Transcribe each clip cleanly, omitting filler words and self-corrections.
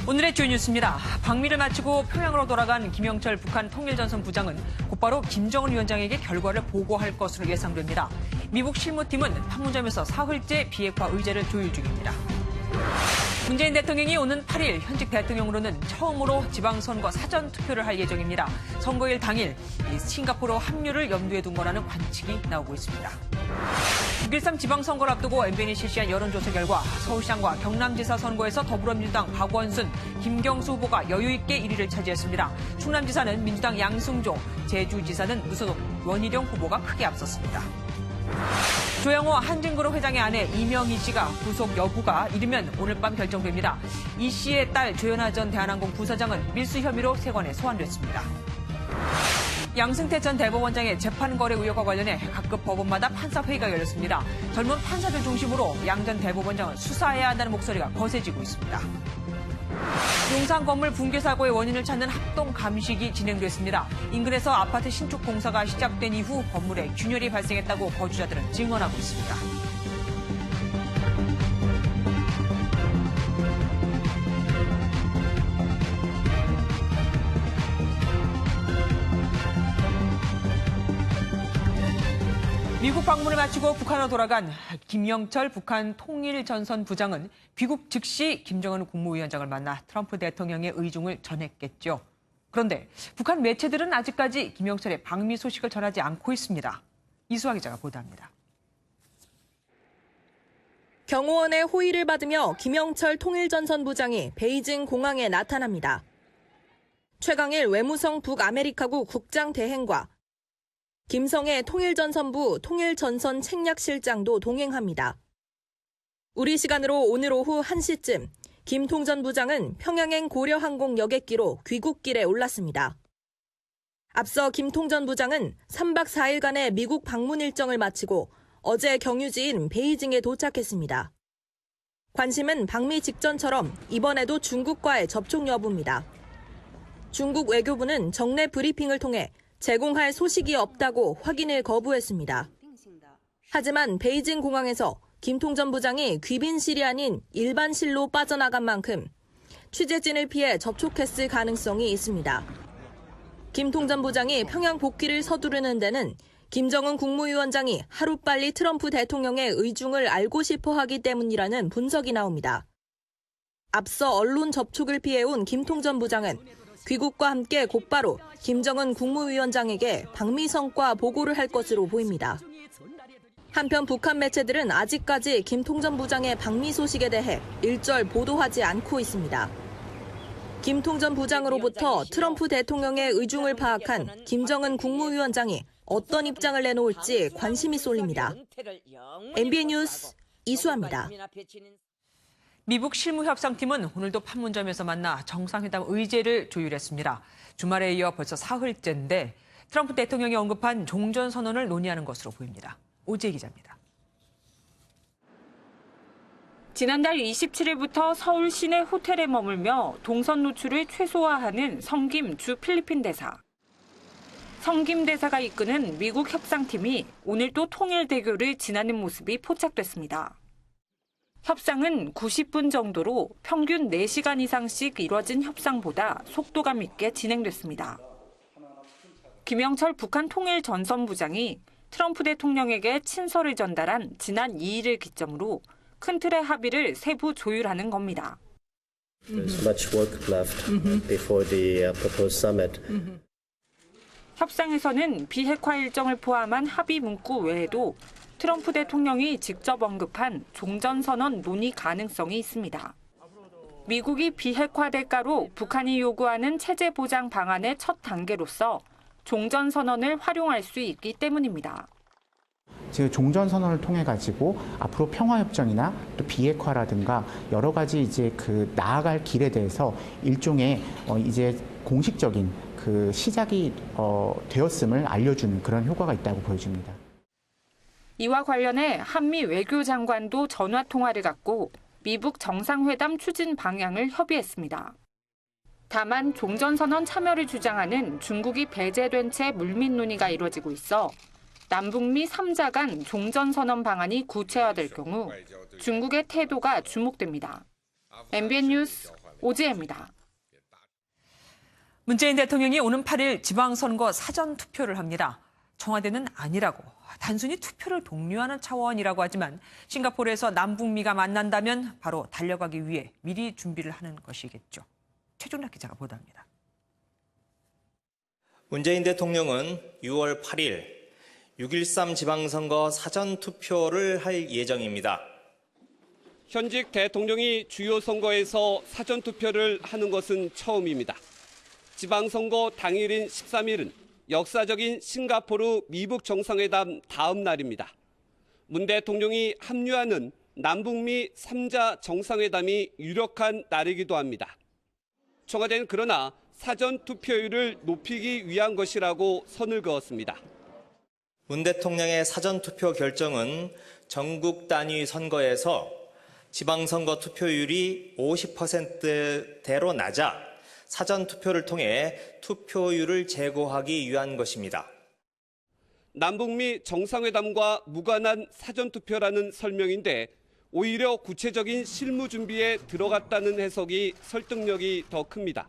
오늘의 주요 뉴스입니다. 방미를 마치고 평양으로 돌아간 김영철 북한 통일전선 부장은 곧바로 김정은 위원장에게 결과를 보고할 것으로 예상됩니다. 미국 실무팀은 판문점에서 사흘째 비핵화 의제를 조율 중입니다. 문재인 대통령이 오는 8일 현직 대통령으로는 처음으로 지방선거 사전투표를 할 예정입니다. 선거일 당일 싱가포르 합류를 염두에 둔 거라는 관측이 나오고 있습니다. 6.13 지방선거를 앞두고 MBN이 실시한 여론조사 결과 서울시장과 경남지사 선거에서 더불어민주당 박원순, 김경수 후보가 여유 있게 1위를 차지했습니다. 충남지사는 민주당 양승조, 제주지사는 무소속 원희룡 후보가 크게 앞섰습니다. 조영호 한진그룹 회장의 아내 이명희 씨가 구속 여부가 이르면 오늘 밤 결정됩니다. 이 씨의 딸 조연아 전 대한항공 부사장은 밀수 혐의로 세관에 소환됐습니다. 양승태 전 대법원장의 재판 거래 의혹과 관련해 각급 법원마다 판사회의가 열렸습니다. 젊은 판사들 중심으로 양 전 대법원장을 수사해야 한다는 목소리가 거세지고 있습니다. 용산 건물 붕괴 사고의 원인을 찾는 합동 감식이 진행됐습니다. 인근에서 아파트 신축 공사가 시작된 이후 건물에 균열이 발생했다고 거주자들은 증언하고 있습니다. 미국 방문을 마치고 북한으로 돌아간 김영철 북한 통일전선 부장은 귀국 즉시 김정은 국무위원장을 만나 트럼프 대통령의 의중을 전했겠죠. 그런데 북한 매체들은 아직까지 김영철의 방미 소식을 전하지 않고 있습니다. 이수아 기자가 보도합니다. 경호원의 호의를 받으며 김영철 통일전선 부장이 베이징 공항에 나타납니다. 최강일 외무성 북아메리카국 국장 대행과 김성애 통일전선부 통일전선 책략실장도 동행합니다. 우리 시간으로 오늘 오후 1시쯤 김 통전 부장은 평양행 고려항공 여객기로 귀국길에 올랐습니다. 앞서 김 통전 부장은 3박 4일간의 미국 방문 일정을 마치고 어제 경유지인 베이징에 도착했습니다. 관심은 방미 직전처럼 이번에도 중국과의 접촉 여부입니다. 중국 외교부는 정례 브리핑을 통해 제공할 소식이 없다고 확인을 거부했습니다. 하지만 베이징 공항에서 김 통전 부장이 귀빈실이 아닌 일반실로 빠져나간 만큼 취재진을 피해 접촉했을 가능성이 있습니다. 김 통전 부장이 평양 복귀를 서두르는 데는 김정은 국무위원장이 하루빨리 트럼프 대통령의 의중을 알고 싶어 하기 때문이라는 분석이 나옵니다. 앞서 언론 접촉을 피해온 김 통전 부장은 귀국과 함께 곧바로 김정은 국무위원장에게 방미 성과 보고를 할 것으로 보입니다. 한편 북한 매체들은 아직까지 김 통전 부장의 방미 소식에 대해 일절 보도하지 않고 있습니다. 김 통전 부장으로부터 트럼프 대통령의 의중을 파악한 김정은 국무위원장이 어떤 입장을 내놓을지 관심이 쏠립니다. MBN 뉴스 이수아입니다. 미국 실무협상팀은 오늘도 판문점에서 만나 정상회담 의제를 조율했습니다. 주말에 이어 벌써 사흘째인데 트럼프 대통령이 언급한 종전선언을 논의하는 것으로 보입니다. 오지혜 기자입니다. 지난달 27일부터 서울 시내 호텔에 머물며 동선 노출을 최소화하는 성김 주 필리핀 대사. 성김 대사가 이끄는 미국 협상팀이 오늘 또 통일대교를 지나는 모습이 포착됐습니다. 협상은 90분 정도로 평균 4시간 이상씩 이뤄진 협상보다 속도감 있게 진행됐습니다. 김영철 북한 통일전선부장이 트럼프 대통령에게 친서를 전달한 지난 2일을 기점으로 큰 틀의 합의를 세부 조율하는 겁니다. There's much work left before the proposed summit. 협상에서는 비핵화 일정을 포함한 합의 문구 외에도 트럼프 대통령이 직접 언급한 종전선언 논의 가능성이 있습니다. 미국이 비핵화 대가로 북한이 요구하는 체제 보장 방안의 첫 단계로서 종전선언을 활용할 수 있기 때문입니다. 즉 종전선언을 통해 가지고 앞으로 평화협정이나 또 비핵화라든가 여러 가지 이제 나아갈 길에 대해서 일종의 이제 공식적인 시작이 되었음을 알려주는 그런 효과가 있다고 보여집니다. 이와 관련해 한미 외교장관도 전화 통화를 갖고 미북 정상회담 추진 방향을 협의했습니다. 다만 종전선언 참여를 주장하는 중국이 배제된 채 물밑 논의가 이뤄지고 있어 남북미 3자 간 종전선언 방안이 구체화될 경우 중국의 태도가 주목됩니다. MBN 뉴스 오지혜입니다. 문재인 대통령이 오는 8일 지방선거 사전투표를 합니다. 청와대는 아니라고 단순히 투표를 독려하는 차원이라고 하지만 싱가포르에서 남북미가 만난다면 바로 달려가기 위해 미리 준비를 하는 것이겠죠. 최종락 기자가 보도합니다. 문재인 대통령은 6월 8일 6.13 지방선거 사전투표를 할 예정입니다. 현직 대통령이 주요 선거에서 사전투표를 하는 것은 처음입니다. 지방선거 당일인 13일은 역사적인 싱가포르 미북 정상회담 다음 날입니다. 문 대통령이 합류하는 남북미 3자 정상회담이 유력한 날이기도 합니다. 청와대는 그러나 사전투표율을 높이기 위한 것이라고 선을 그었습니다. 문 대통령의 사전투표 결정은 전국 단위 선거에서 지방선거 투표율이 50%대로 낮아 사전투표를 통해 투표율을 제고하기 위한 것입니다. 남북미 정상회담과 무관한 사전투표라는 설명인데 오히려 구체적인 실무 준비에 들어갔다는 해석이 설득력이 더 큽니다.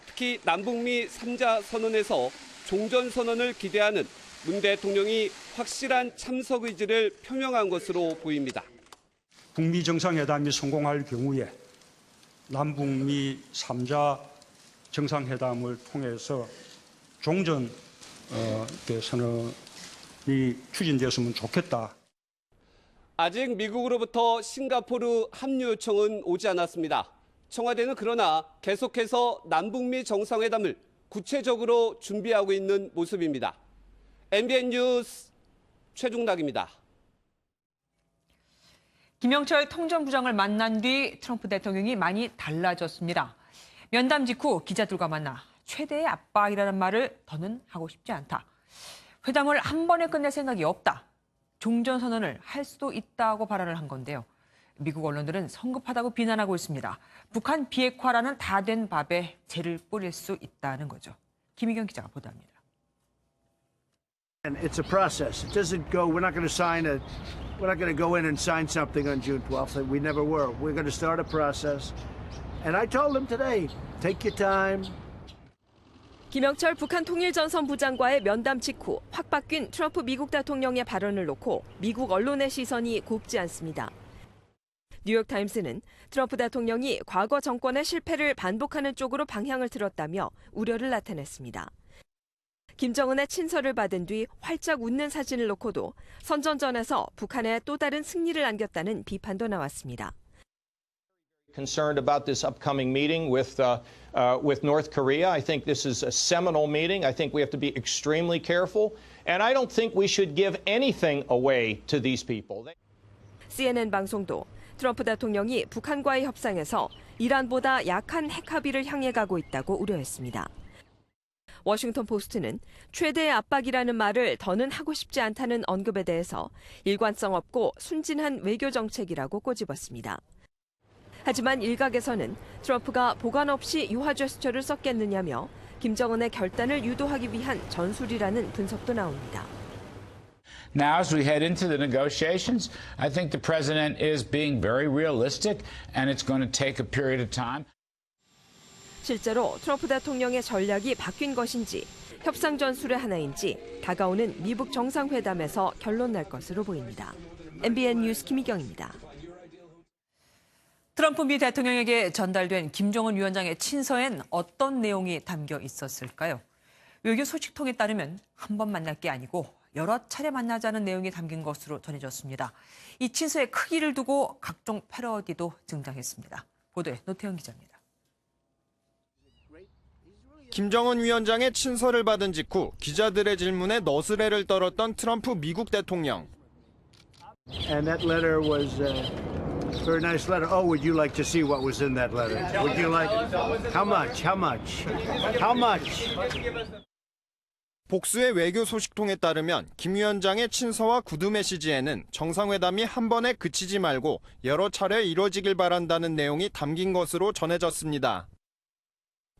특히 남북미 3자 선언에서 종전선언을 기대하는 문 대통령이 확실한 참석 의지를 표명한 것으로 보입니다. 북미 정상회담이 성공할 경우에 남북미 3자 정상회담을 통해서 종전 선언이 추진되었으면 좋겠다. 아직 미국으로부터 싱가포르 합류 요청은 오지 않았습니다. 청와대는 그러나 계속해서 남북미 정상회담을 구체적으로 준비하고 있는 모습입니다. MBN 뉴스 최종락입니다. 김영철 통전부장을 만난 뒤 트럼프 대통령이 많이 달라졌습니다. 면담 직후 기자들과 만나 최대의 압박이라는 말을 더는 하고 싶지 않다. 회담을 한 번에 끝낼 생각이 없다. 종전선언을 할 수도 있다고 발언을 한 건데요. 미국 언론들은 성급하다고 비난하고 있습니다. 북한 비핵화라는 다 된 밥에 재를 뿌릴 수 있다는 거죠. 김희경 기자가 보도합니다. And it's a process. It doesn't go. We're not going to go in and sign something on June 12th. We never were. We're going to start a process. And I told them today, take your time. 김영철 북한 통일전선 부장과의 면담 직후 확 바뀐 트럼프 미국 대통령의 발언을 놓고 미국 언론의 시선이 곱지 않습니다. 뉴욕타임스는 트럼프 대통령이 과거 정권의 실패를 반복하는 쪽으로 방향을 틀었다며 우려를 나타냈습니다. 김정은의 친서를 받은 뒤 활짝 웃는 사진을 놓고도 선전전에서 북한에 또 다른 승리를 안겼다는 비판도 나왔습니다. Concerned about this upcoming meeting with North Korea. I think this is a seminal meeting. I think we have to be extremely careful. And I don't think we should give anything away to these people. CNN 방송도 트럼프 대통령이 북한과의 협상에서 이란보다 약한 핵 합의를 향해 가고 있다고 우려했습니다. 워싱턴 포스트는 최대의 압박이라는 말을 더는 하고 싶지 않다는 언급에 대해서 일관성 없고 순진한 외교 정책이라고 꼬집었습니다. 하지만 일각에서는 트럼프가 보관 없이 유화 제스처를 썼겠느냐며 김정은의 결단을 유도하기 위한 전술이라는 분석도 나옵니다. Now, as we head into the negotiations, I think the president is being very realistic, and it's going to take a period of time. 실제로 트럼프 대통령의 전략이 바뀐 것인지 협상 전술의 하나인지 다가오는 미북 정상회담에서 결론 날 것으로 보입니다. MBN 뉴스 김희경입니다. 트럼프 미 대통령에게 전달된 김정은 위원장의 친서엔 어떤 내용이 담겨 있었을까요? 외교 소식통에 따르면 한 번 만날 게 아니고 여러 차례 만나자는 내용이 담긴 것으로 전해졌습니다. 이 친서의 크기를 두고 각종 패러디도 등장했습니다. 보도에 노태영 기자입니다. 김정은 위원장의 친서를 받은 직후 기자들의 질문에 너스레를 떨었던 트럼프 미국 대통령. And that letter was a very nice letter. Oh, would you like to see what was in that letter? Would you like? How much? How much? How much? 복수의 외교 소식통에 따르면 김 위원장의 친서와 구두 메시지에는 정상회담이 한 번에 그치지 말고 여러 차례 이뤄지길 바란다는 내용이 담긴 것으로 전해졌습니다.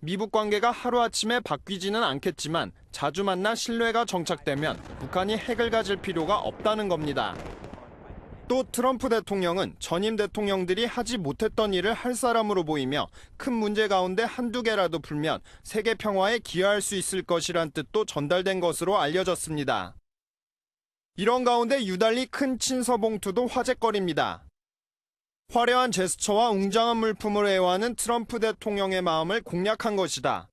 미북 관계가 하루아침에 바뀌지는 않겠지만 자주 만나 신뢰가 정착되면 북한이 핵을 가질 필요가 없다는 겁니다. 또 트럼프 대통령은 전임 대통령들이 하지 못했던 일을 할 사람으로 보이며 큰 문제 가운데 한두 개라도 풀면 세계 평화에 기여할 수 있을 것이란 뜻도 전달된 것으로 알려졌습니다. 이런 가운데 유달리 큰 친서 봉투도 화제거리입니다. 화려한 제스처와 웅장한 물품으로 애호하는 트럼프 대통령의 마음을 공략한 것이다.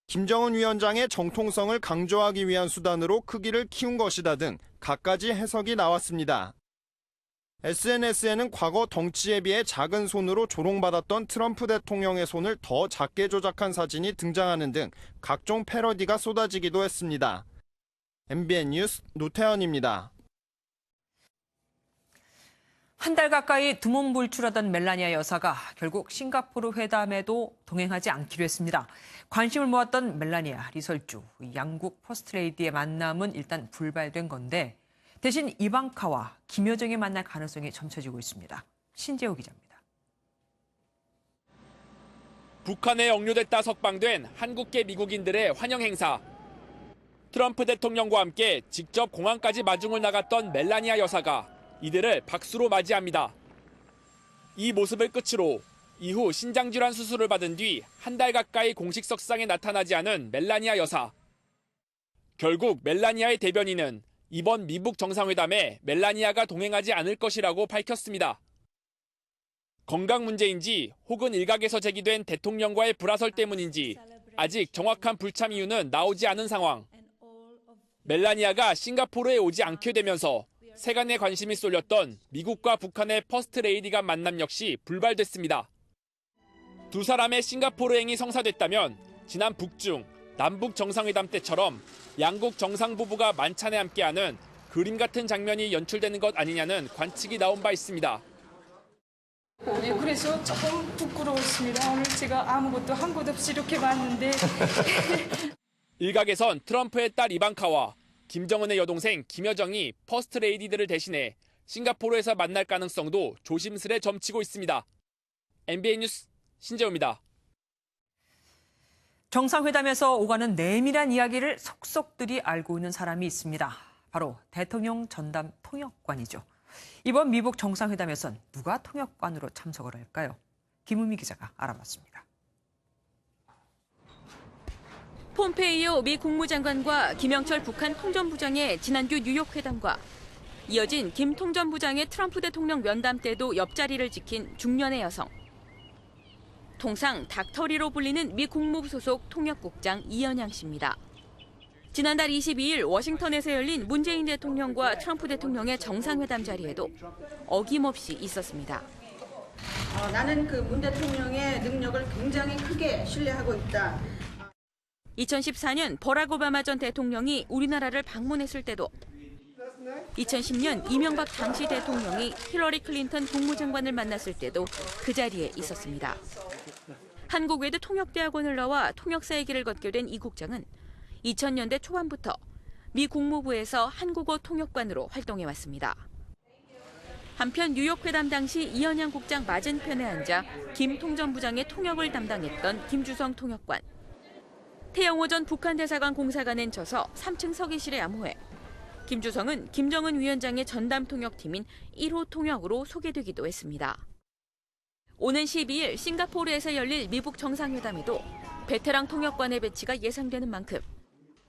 김정은 위원장의 정통성을 강조하기 위한 수단으로 크기를 키운 것이다 등 갖가지 해석이 나왔습니다. SNS에는 과거 덩치에 비해 작은 손으로 조롱받았던 트럼프 대통령의 손을 더 작게 조작한 사진이 등장하는 등 각종 패러디가 쏟아지기도 했습니다. MBN 뉴스 노태현입니다. 한 달 가까이 두문불출하던 멜라니아 여사가 결국 싱가포르 회담에도 동행하지 않기로 했습니다. 관심을 모았던 멜라니아, 리설주, 양국 퍼스트레이디의 만남은 일단 불발된 건데 대신 이방카와 김여정이 만날 가능성이 점쳐지고 있습니다. 신재호 기자입니다. 북한에 억류됐다 석방된 한국계 미국인들의 환영 행사. 트럼프 대통령과 함께 직접 공항까지 마중을 나갔던 멜라니아 여사가 이들을 박수로 맞이합니다. 이 모습을 끝으로 이후 신장질환 수술을 받은 뒤 한 달 가까이 공식 석상에 나타나지 않은 멜라니아 여사. 결국 멜라니아의 대변인은 이번 미북 정상회담에 멜라니아가 동행하지 않을 것이라고 밝혔습니다. 건강 문제인지 혹은 일각에서 제기된 대통령과의 불화설 때문인지 아직 정확한 불참 이유는 나오지 않은 상황. 멜라니아가 싱가포르에 오지 않게 되면서 세간의 관심이 쏠렸던 미국과 북한의 퍼스트 레이디 간 만남 역시 불발됐습니다. 두 사람의 싱가포르행이 성사됐다면 지난 북중, 남북 정상회담 때처럼 양국 정상부부가 만찬에 함께하는 그림 같은 장면이 연출되는 것 아니냐는 관측이 나온 바 있습니다. 네, 그래서 조금 부끄러웠습니다. 오늘 제가 아무것도 한 것 없이 이렇게 왔는데. 일각에선 트럼프의 딸 이방카와 김정은의 여동생 김여정이 퍼스트 레이디들을 대신해 싱가포르에서 만날 가능성도 조심스레 점치고 있습니다. MBN 뉴스 신재호입니다. 정상회담에서 오가는 내밀한 이야기를 속속들이 알고 있는 사람이 있습니다. 바로 대통령 전담 통역관이죠. 이번 미북 정상회담에선 누가 통역관으로 참석을 할까요? 김은미 기자가 알아봤습니다. 폼페이오 미 국무장관과 김영철 북한 통전부장의 지난주 뉴욕 회담과 이어진 김 통전부장의 트럼프 대통령 면담 때도 옆자리를 지킨 중년의 여성. 통상 닥터리로 불리는 미 국무부 소속 통역국장 이현양 씨입니다. 지난달 22일 워싱턴에서 열린 문재인 대통령과 트럼프 대통령의 정상회담 자리에도 어김없이 있었습니다. 나는 그 문 대통령의 능력을 굉장히 크게 신뢰하고 있다. 2014년 버락 오바마 전 대통령이 우리나라를 방문했을 때도 2010년 이명박 당시 대통령이 힐러리 클린턴 국무장관을 만났을 때도 그 자리에 있었습니다. 한국 외대 통역대학원을 나와 통역사의 길을 걷게 된 이 국장은 2000년대 초반부터 미 국무부에서 한국어 통역관으로 활동해왔습니다. 한편 뉴욕 회담 당시 이현양 국장 맞은편에 앉아 김 통전부장의 통역을 담당했던 김주성 통역관. 태영호 전 북한 대사관 공사관은 져서 3층 서기실에 암호해 김주성은 김정은 위원장의 전담 통역팀인 1호 통역으로 소개되기도 했습니다. 오는 12일 싱가포르에서 열릴 미북 정상회담에도 베테랑 통역관의 배치가 예상되는 만큼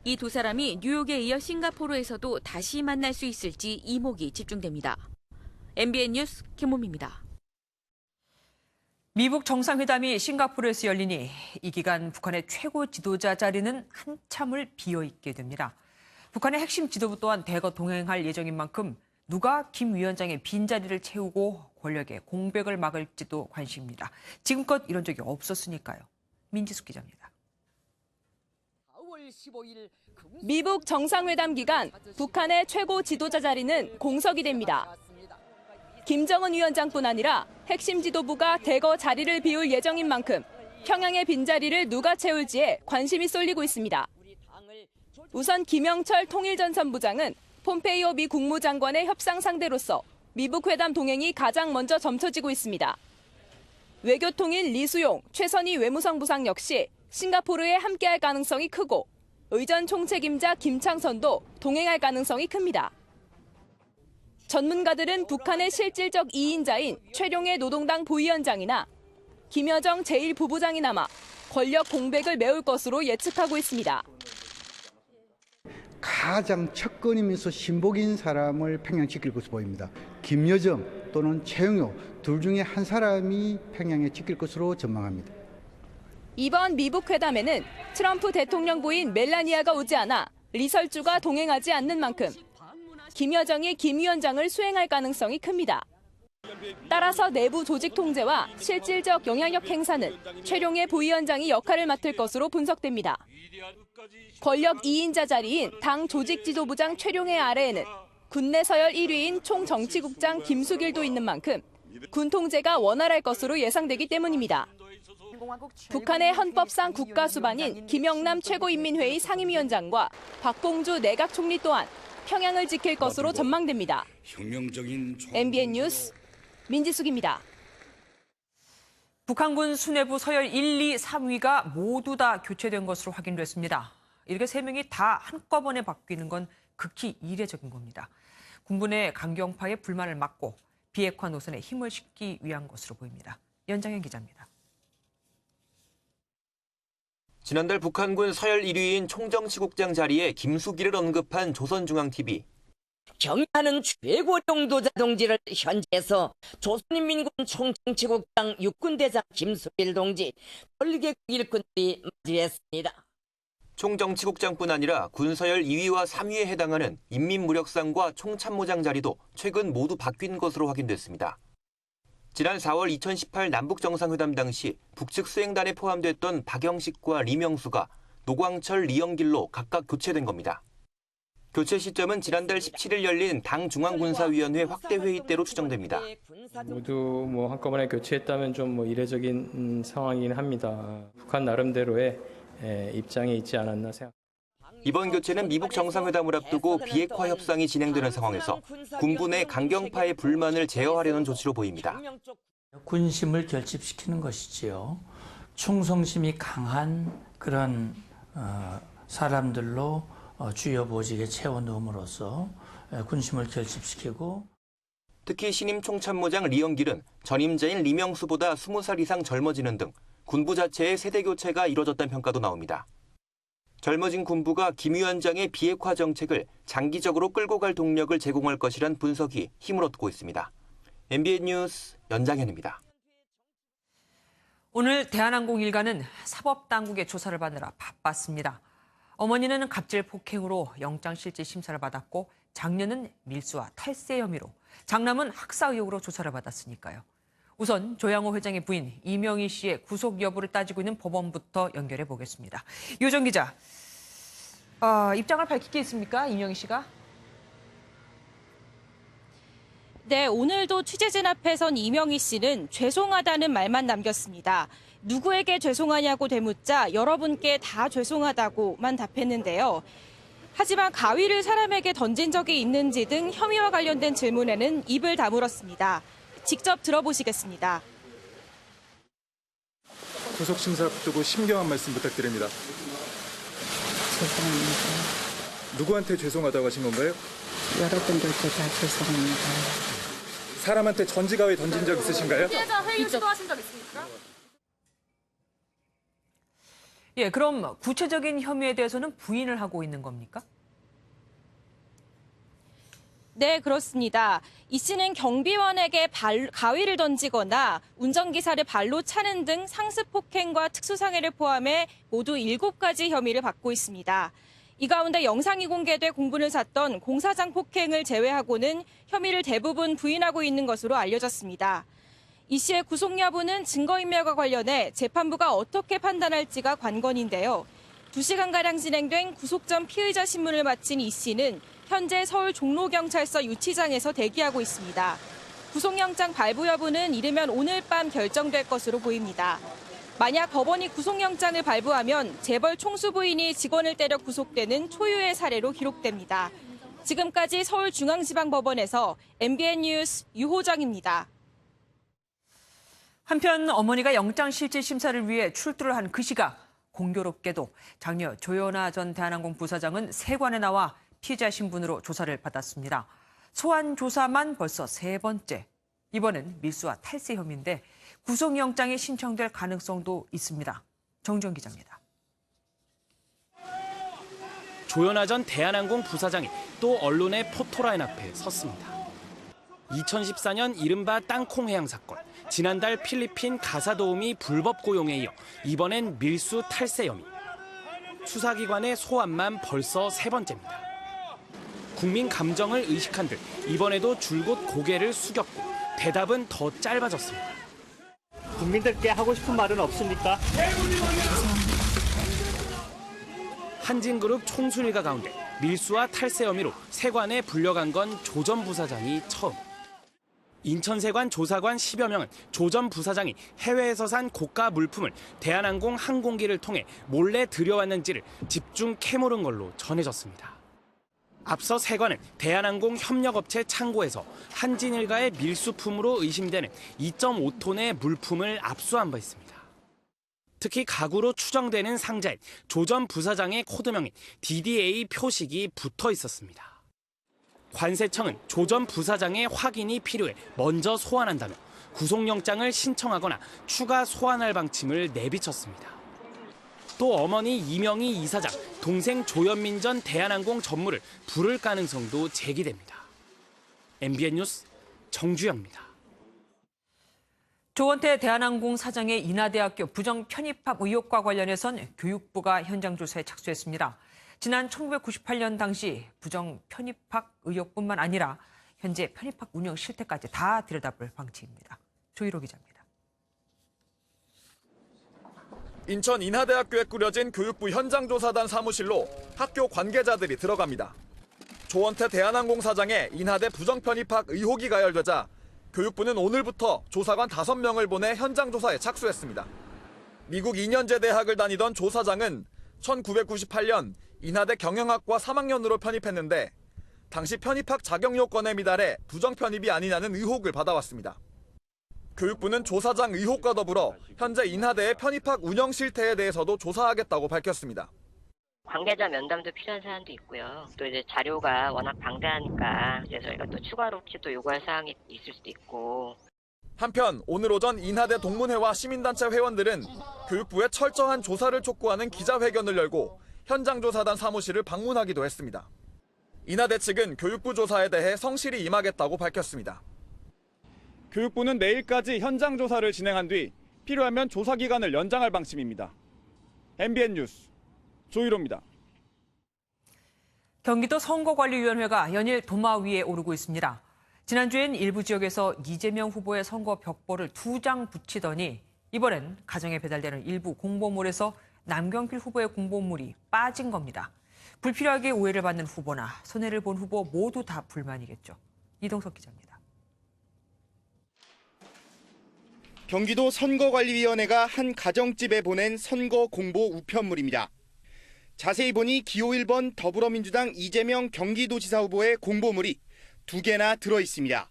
이 두 사람이 뉴욕에 이어 싱가포르에서도 다시 만날 수 있을지 이목이 집중됩니다. MBN 뉴스 김호미입니다. 미북 정상회담이 싱가포르에서 열리니 이 기간 북한의 최고 지도자 자리는 한참을 비어있게 됩니다. 북한의 핵심 지도부 또한 대거 동행할 예정인 만큼 누가 김 위원장의 빈자리를 채우고 권력의 공백을 막을지도 관심입니다. 지금껏 이런 적이 없었으니까요. 민지숙 기자입니다. 미북 정상회담 기간 북한의 최고 지도자 자리는 공석이 됩니다. 김정은 위원장뿐 아니라 핵심 지도부가 대거 자리를 비울 예정인 만큼 평양의 빈자리를 누가 채울지에 관심이 쏠리고 있습니다. 우선 김영철 통일전선부장은 폼페이오 미 국무장관의 협상 상대로서 미북 회담 동행이 가장 먼저 점쳐지고 있습니다. 외교통일 리수용, 최선희 외무성부상 역시 싱가포르에 함께할 가능성이 크고 의전 총책임자 김창선도 동행할 가능성이 큽니다. 전문가들은 북한의 실질적 이인자인 최룡해 노동당 부위원장이나 김여정 제1부부장이 남아 권력 공백을 메울 것으로 예측하고 있습니다. 가장 척근이면서 신복인 사람을 평양시킬 것으로 보입니다. 김여정 또는 최영호 둘 중에 한 사람이 평양에 찍힐 것으로 전망합니다. 이번 미북 회담에는 트럼프 대통령 부인 멜라니아가 오지 않아 리설주가 동행하지 않는 만큼 김여정이 김 위원장을 수행할 가능성이 큽니다. 따라서 내부 조직 통제와 실질적 영향력 행사는 최룡해 부위원장이 역할을 맡을 것으로 분석됩니다. 권력 2인자 자리인 당 조직지도부장 최룡해 아래에는 군내 서열 1위인 총정치국장 김수길도 있는 만큼 군 통제가 원활할 것으로 예상되기 때문입니다. 북한의 헌법상 국가수반인 김영남 최고인민회의 상임위원장과 박봉주 내각총리 또한 평양을 지킬 것으로 전망됩니다. MBN 뉴스 민지숙입니다. 북한군 수뇌부 서열 1, 2, 3위가 모두 다 교체된 것으로 확인됐습니다. 이렇게 3명이 다 한꺼번에 바뀌는 건 극히 이례적인 겁니다. 군부 내 강경파의 불만을 막고 비핵화 노선에 힘을 싣기 위한 것으로 보입니다. 연장현 기자입니다. 지난달 북한군 서열 1위인 총정치국장 자리에 김수길을 언급한 조선중앙TV. 경의하는 최고령 도자 동지를 현재에서 조선인민군 총정치국장 육군대장 김수길 동지 돌개국 일꾼들이 맞이했습니다. 총정치국장뿐 아니라 군서열 2위와 3위에 해당하는 인민무력상과 총참모장 자리도 최근 모두 바뀐 것으로 확인됐습니다. 지난 4월 2018 남북정상회담 당시 북측 수행단에 포함됐던 박영식과 리명수가 노광철, 리영길로 각각 교체된 겁니다. 교체 시점은 지난달 17일 열린 당 중앙군사위원회 확대 회의 때로 추정됩니다. 모두 한꺼번에 교체했다면 좀 이례적인 상황이긴 합니다. 북한 나름대로의 입장이 있지 않았나 생각합니다. 이번 교체는 미북 정상회담을 앞두고 비핵화 협상이 진행되는 상황에서 군부 내 강경파의 불만을 제어하려는 조치로 보입니다. 군심을 결집시키는 것이지요. 충성심이 강한 그런 사람들로 주요 보직에 채워넣음으로써 군심을 결집시키고 특히 신임 총참모장 리영길은 전임자인 리명수보다 20살 이상 젊어지는 등 군부 자체의 세대 교체가 이뤄졌다는 평가도 나옵니다. 젊어진 군부가 김 위원장의 비핵화 정책을 장기적으로 끌고 갈 동력을 제공할 것이란 분석이 힘을 얻고 있습니다. MBN 뉴스 연장현입니다. 오늘 대한항공 일가는 사법당국의 조사를 받느라 바빴습니다. 어머니는 갑질 폭행으로 영장실질 심사를 받았고 장녀는 밀수와 탈세 혐의로, 장남은 학사 의혹으로 조사를 받았으니까요. 우선 조양호 회장의 부인 이명희 씨의 구속 여부를 따지고 있는 법원부터 연결해 보겠습니다. 요정 기자, 입장을 밝힐 게 있습니까? 이명희 씨가? 네, 오늘도 취재진 앞에선 이명희 씨는 죄송하다는 말만 남겼습니다. 누구에게 죄송하냐고 되묻자 여러분께 다 죄송하다고만 답했는데요. 하지만 가위를 사람에게 던진 적이 있는지 등 혐의와 관련된 질문에는 입을 다물었습니다. 직접 들어보시겠습니다. 구속 심사 앞두고 심경한 말씀 부탁드립니다. 죄송합니다. 누구한테 죄송하다고 하신 건가요? 여러분들께 다 죄송합니다. 사람한테 전지가위 던진 적 있으신가요? 피해자 회유 시도하신 적 있습니까? 예, 그럼 구체적인 혐의에 대해서는 부인을 하고 있는 겁니까? 네, 그렇습니다. 이 씨는 경비원에게 가위를 던지거나 운전기사를 발로 차는 등 상습 폭행과 특수상해를 포함해 모두 7가지 혐의를 받고 있습니다. 이 가운데 영상이 공개돼 공분을 샀던 공사장 폭행을 제외하고는 혐의를 대부분 부인하고 있는 것으로 알려졌습니다. 이 씨의 구속 여부는 증거인멸과 관련해 재판부가 어떻게 판단할지가 관건인데요. 2시간가량 진행된 구속 전 피의자 신문을 마친 이 씨는 현재 서울 종로경찰서 유치장에서 대기하고 있습니다. 구속영장 발부 여부는 이르면 오늘 밤 결정될 것으로 보입니다. 만약 법원이 구속영장을 발부하면 재벌 총수 부인이 직원을 때려 구속되는 초유의 사례로 기록됩니다. 지금까지 서울중앙지방법원에서 MBN 뉴스 유호정입니다. 한편 어머니가 영장실질심사를 위해 출두를 한 그 시각, 공교롭게도 장녀 조연아 전 대한항공 부사장은 세관에 나와 피해자 신분으로 조사를 받았습니다. 소환 조사만 벌써 3번째. 이번엔 밀수와 탈세 혐의인데 구속영장이 신청될 가능성도 있습니다. 정주영 기자입니다. 조현아 전 대한항공 부사장이 또 언론의 포토라인 앞에 섰습니다. 2014년 이른바 땅콩 해양 사건, 지난달 필리핀 가사도우미 불법 고용에 이어 이번엔 밀수 탈세 혐의. 수사기관의 소환만 벌써 3번째입니다. 국민 감정을 의식한 듯 이번에도 줄곧 고개를 숙였고 대답은 더 짧아졌습니다. 국민들께 하고 싶은 말은 없습니까? 한진그룹 총수일가 가운데 밀수와 탈세 혐의로 세관에 불려간 건 조 전 부사장이 처음. 인천세관 조사관 10여 명은 조 전 부사장이 해외에서 산 고가 물품을 대한항공 항공기를 통해 몰래 들여왔는지를 집중 캐물은 걸로 전해졌습니다. 앞서 세관은 대한항공 협력업체 창고에서 한진일가의 밀수품으로 의심되는 2.5톤의 물품을 압수한 바 있습니다. 특히 가구로 추정되는 상자엔 조 전 부사장의 코드명인 DDA 표식이 붙어 있었습니다. 관세청은 조 전 부사장의 확인이 필요해 먼저 소환한다며 구속영장을 신청하거나 추가 소환할 방침을 내비쳤습니다. 또 어머니 이명희 이사장, 동생 조현민 전 대한항공 전무를 부를 가능성도 제기됩니다. MBN 뉴스 정주영입니다. 조원태 대한항공 사장의 인하대학교 부정 편입학 의혹과 관련해선 교육부가 현장 조사에 착수했습니다. 지난 1998년 당시 부정 편입학 의혹뿐만 아니라 현재 편입학 운영 실태까지 다 들여다볼 방침입니다. 조희로 기자입니다. 인천 인하대학교에 꾸려진 교육부 현장조사단 사무실로 학교 관계자들이 들어갑니다. 조원태 대한항공 사장의 인하대 부정 편입학 의혹이 가열되자 교육부는 오늘부터 조사관 5명을 보내 현장조사에 착수했습니다. 미국 2년제 대학을 다니던 조 사장은 1998년 인하대 경영학과 3학년으로 편입했는데 당시 편입학 자격 요건에 미달해 부정 편입이 아니냐는 의혹을 받아왔습니다. 교육부는 조 사장 의혹과 더불어 현재 인하대의 편입학 운영 실태에 대해서도 조사하겠다고 밝혔습니다. 관계자 면담도 필요한 사안도 있고요. 또 이제 자료가 워낙 방대하니까 이제 저희가 또 추가로 혹시 또 요구할 사항이 있을 수도 있고. 한편 오늘 오전 인하대 동문회와 시민단체 회원들은 교육부의 철저한 조사를 촉구하는 기자회견을 열고 현장조사단 사무실을 방문하기도 했습니다. 인하대 측은 교육부 조사에 대해 성실히 임하겠다고 밝혔습니다. 교육부는 내일까지 현장조사를 진행한 뒤 필요하면 조사기간을 연장할 방침입니다. MBN 뉴스 조희로입니다. 경기도 선거관리위원회가 연일 도마 위에 오르고 있습니다. 지난주엔 일부 지역에서 이재명 후보의 선거 벽보를 2장 붙이더니 이번엔 가정에 배달되는 일부 공보물에서 남경필 후보의 공보물이 빠진 겁니다. 불필요하게 오해를 받는 후보나 손해를 본 후보 모두 다 불만이겠죠. 이동석 기자입니다. 경기도 선거관리위원회가 한 가정집에 보낸 선거 공보 우편물입니다. 자세히 보니 기호 1번 더불어민주당 이재명 경기도지사 후보의 공보물이 2개나 들어있습니다.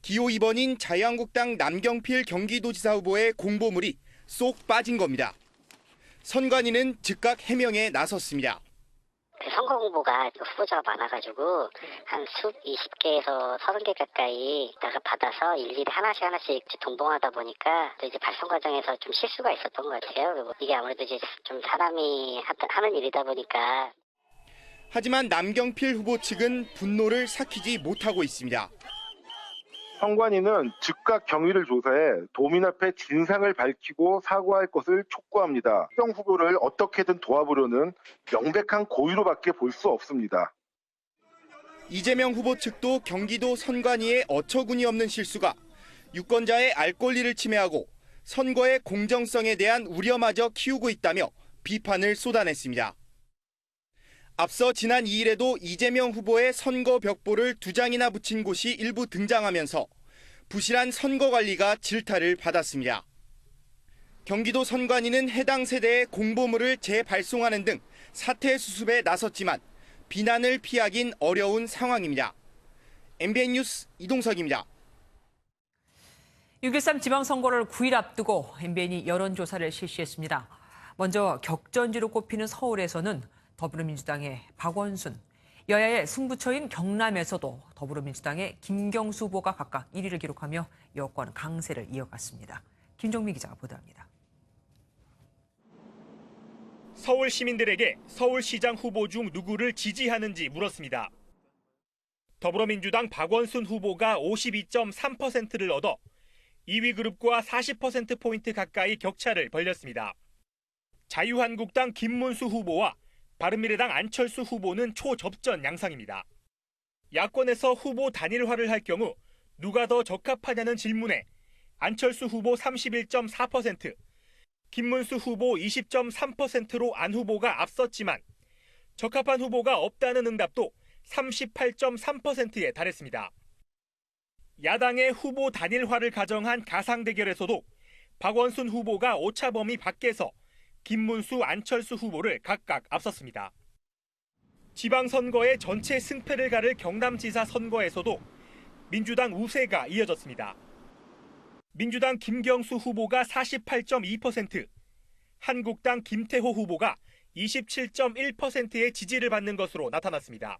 기호 2번인 자유한국당 남경필 경기도지사 후보의 공보물이 쏙 빠진 겁니다. 선관위는 즉각 해명에 나섰습니다. 선거 공보가 후보자가 많아가지고 한 20개에서 30개 가까이 받아서 일일이 하나씩 동봉하다 보니까 또 이제 발송 과정에서 좀 실수가 있었던 것 같아요. 이게 아무래도 이제 좀 사람이 하는 일이다 보니까. 하지만 남경필 후보 측은 분노를 삭히지 못하고 있습니다. 선관위는 즉각 경위를 조사해 도민 앞에 진상을 밝히고 사과할 것을 촉구합니다. 특정 후보를 어떻게든 도와보려는 명백한 고의로밖에 볼 수 없습니다. 이재명 후보 측도 경기도 선관위의 어처구니 없는 실수가 유권자의 알 권리를 침해하고 선거의 공정성에 대한 우려마저 키우고 있다며 비판을 쏟아냈습니다. 앞서 지난 2일에도 이재명 후보의 선거 벽보를 2장이나 붙인 곳이 일부 등장하면서 부실한 선거 관리가 질타를 받았습니다. 경기도 선관위는 해당 세대의 공보물을 재발송하는 등 사태 수습에 나섰지만 비난을 피하긴 어려운 상황입니다. MBN 뉴스 이동석입니다. 6.13 지방선거를 9일 앞두고 MBN이 여론조사를 실시했습니다. 먼저 격전지로 꼽히는 서울에서는 더불어민주당의 박원순, 여야의 승부처인 경남에서도 더불어민주당의 김경수 후보가 각각 1위를 기록하며 여권 강세를 이어갔습니다. 김종민 기자가 보도합니다. 서울 시민들에게 서울시장 후보 중 누구를 지지하는지 물었습니다. 더불어민주당 박원순 후보가 52.3%를 얻어 2위 그룹과 40%포인트 가까이 격차를 벌렸습니다. 자유한국당 김문수 후보와 바른미래당 안철수 후보는 초접전 양상입니다. 야권에서 후보 단일화를 할 경우 누가 더 적합하냐는 질문에 안철수 후보 31.4%, 김문수 후보 20.3%로 안 후보가 앞섰지만 적합한 후보가 없다는 응답도 38.3%에 달했습니다. 야당의 후보 단일화를 가정한 가상 대결에서도 박원순 후보가 오차 범위 밖에서 김문수, 안철수 후보를 각각 앞섰습니다. 지방선거의 전체 승패를 가를 경남지사 선거에서도 민주당 우세가 이어졌습니다. 민주당 김경수 후보가 48.2%, 한국당 김태호 후보가 27.1%의 지지를 받는 것으로 나타났습니다.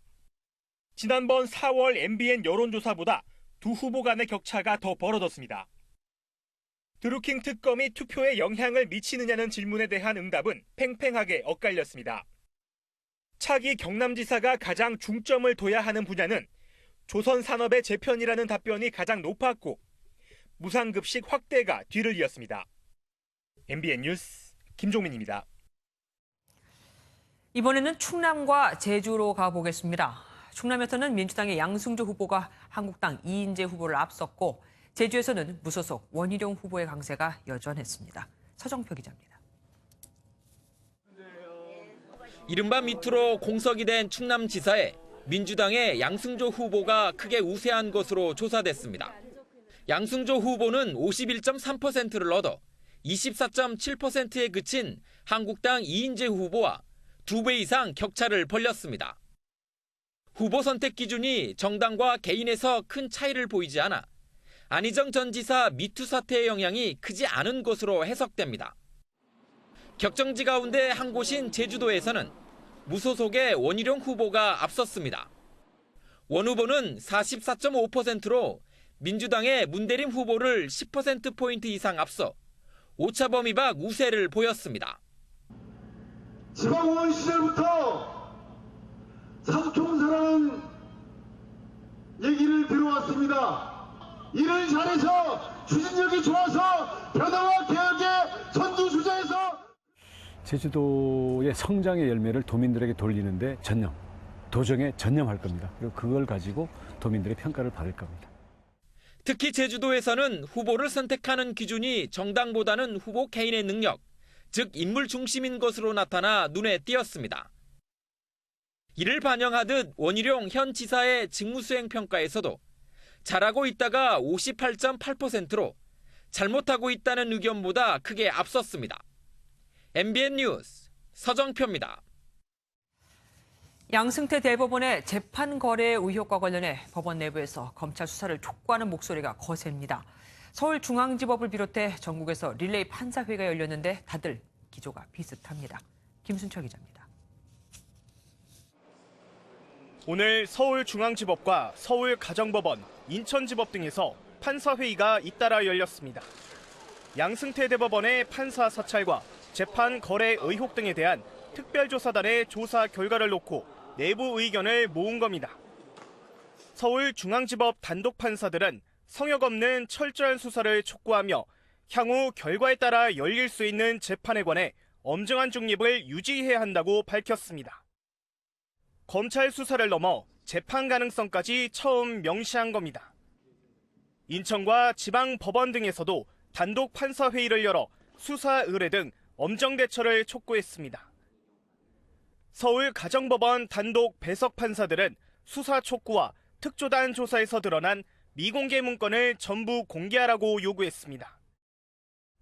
지난번 4월 MBN 여론조사보다 두 후보 간의 격차가 더 벌어졌습니다. 드루킹 특검이 투표에 영향을 미치느냐는 질문에 대한 응답은 팽팽하게 엇갈렸습니다. 차기 경남지사가 가장 중점을 둬야 하는 분야는 조선산업의 재편이라는 답변이 가장 높았고 무상급식 확대가 뒤를 이었습니다. MBN 뉴스 김종민입니다. 이번에는 충남과 제주로 가보겠습니다. 충남에서는 민주당의 양승조 후보가 한국당 이인재 후보를 앞섰고 제주에서는 무소속 원희룡 후보의 강세가 여전했습니다. 서정표 기자입니다. 이른바 미투로 공석이 된 충남지사에 민주당의 양승조 후보가 크게 우세한 것으로 조사됐습니다. 양승조 후보는 51.3%를 얻어 24.7%에 그친 한국당 이인재 후보와 2배 이상 격차를 벌렸습니다. 후보 선택 기준이 정당과 개인에서 큰 차이를 보이지 않아 안희정 전 지사 미투 사태의 영향이 크지 않은 것으로 해석됩니다. 격정지 가운데 한 곳인 제주도에서는 무소속의 원희룡 후보가 앞섰습니다. 원 후보는 44.5%로 민주당의 문대림 후보를 10%포인트 이상 앞서 오차 범위 밖 우세를 보였습니다. 지방의원 시절부터 사주총사라는 얘기를 들어왔습니다. 일을 잘해서 추진력이 좋아서 변화와 개혁의 선두주자에서 제주도의 성장의 열매를 도민들에게 돌리는데 도정에 전념할 겁니다. 그리고 그걸 가지고 도민들의 평가를 받을 겁니다. 특히 제주도에서는 후보를 선택하는 기준이 정당보다는 후보 개인의 능력, 즉 인물 중심인 것으로 나타나 눈에 띄었습니다. 이를 반영하듯 원희룡 현 지사의 직무수행 평가에서도 잘하고 있다가 58.8%로 잘못하고 있다는 의견보다 크게 앞섰습니다. MBN 뉴스 서정표입니다. 양승태 대법원의 재판 거래 의혹과 관련해 법원 내부에서 검찰 수사를 촉구하는 목소리가 거셉니다. 서울중앙지법을 비롯해 전국에서 릴레이 판사회의가 열렸는데 다들 기조가 비슷합니다. 김순철 기자입니다. 오늘 서울중앙지법과 서울가정법원, 인천지법 등에서 판사회의가 잇따라 열렸습니다. 양승태 대법원의 판사 사찰과 재판 거래 의혹 등에 대한 특별조사단의 조사 결과를 놓고 내부 의견을 모은 겁니다. 서울중앙지법 단독 판사들은 성역 없는 철저한 수사를 촉구하며 향후 결과에 따라 열릴 수 있는 재판에 관해 엄정한 중립을 유지해야 한다고 밝혔습니다. 검찰 수사를 넘어 재판 가능성까지 처음 명시한 겁니다. 인천과 지방 법원 등에서도 단독 판사 회의를 열어 수사 의뢰 등 엄정 대처를 촉구했습니다. 서울가정법원 단독 배석 판사들은 수사 촉구와 특조단 조사에서 드러난 미공개 문건을 전부 공개하라고 요구했습니다.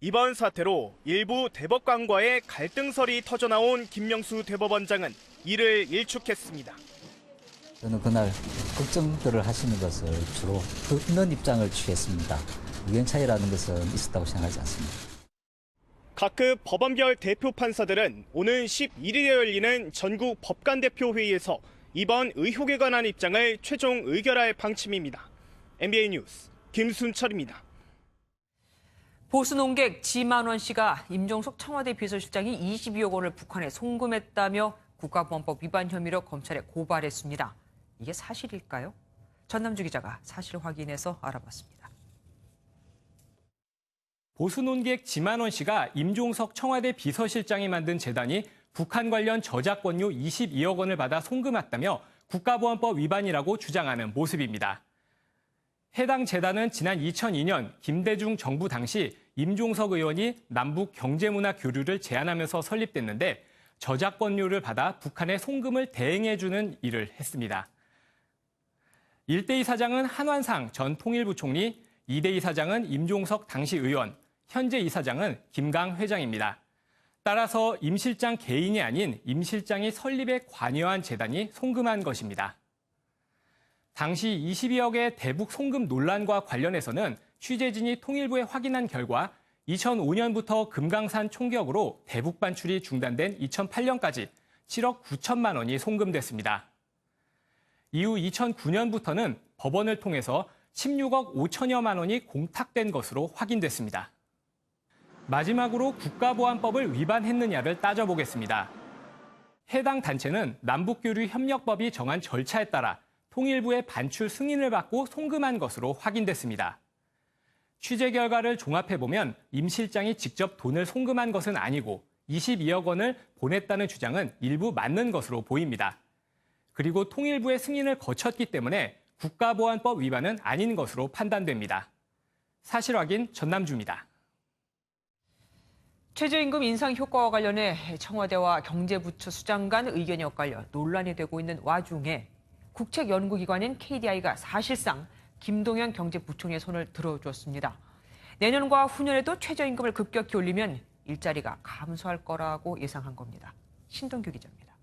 이번 사태로 일부 대법관과의 갈등설이 터져나온 김명수 대법원장은 이를 일축했습니다. 저는 그날 걱정들을 하시는 것을 주로 듣는 입장을 취했습니다. 의견 차이라는 것은 있었다고 생각하지 않습니다. 각급 법원별 대표 판사들은 오는 11일에 열리는 전국 법관 대표 회의에서 이번 의혹에 관한 입장을 최종 의결할 방침입니다. MBN 뉴스 김순철입니다. 보수 농객 지만원 씨가 임종석 청와대 비서실장이 22억 원을 북한에 송금했다며 국가보안법 위반 혐의로 검찰에 고발했습니다. 이게 사실일까요? 전남주 기자가 사실 확인해서 알아봤습니다. 보수 논객 지만원 씨가 임종석 청와대 비서실장이 만든 재단이 북한 관련 저작권료 22억 원을 받아 송금했다며 국가보안법 위반이라고 주장하는 모습입니다. 해당 재단은 지난 2002년 김대중 정부 당시 임종석 의원이 남북 경제문화 교류를 제안하면서 설립됐는데 저작권료를 받아 북한에 송금을 대행해주는 일을 했습니다. 1대 이사장은 한완상 전 통일부 총리, 2대 이사장은 임종석 당시 의원, 현재 이사장은 김강 회장입니다. 따라서 임 실장 개인이 아닌 임 실장이 설립에 관여한 재단이 송금한 것입니다. 당시 22억의 대북 송금 논란과 관련해서는 취재진이 통일부에 확인한 결과 2005년부터 금강산 총격으로 대북 반출이 중단된 2008년까지 7억 9천만 원이 송금됐습니다. 이후 2009년부터는 법원을 통해서 16억 5천여만 원이 공탁된 것으로 확인됐습니다. 마지막으로 국가보안법을 위반했느냐를 따져보겠습니다. 해당 단체는 남북교류협력법이 정한 절차에 따라 통일부의 반출 승인을 받고 송금한 것으로 확인됐습니다. 취재 결과를 종합해보면 임 실장이 직접 돈을 송금한 것은 아니고 22억 원을 보냈다는 주장은 일부 맞는 것으로 보입니다. 그리고 통일부의 승인을 거쳤기 때문에 국가보안법 위반은 아닌 것으로 판단됩니다. 사실 확인 전남주입니다. 최저임금 인상 효과와 관련해 청와대와 경제부처 수장 간 의견이 엇갈려 논란이 되고 있는 와중에 국책연구기관인 KDI가 사실상 김동연 경제부총리의 손을 들어주었습니다. 내년과 후년에도 최저임금을 급격히 올리면 일자리가 감소할 거라고 예상한 겁니다. 신동규 기자입니다.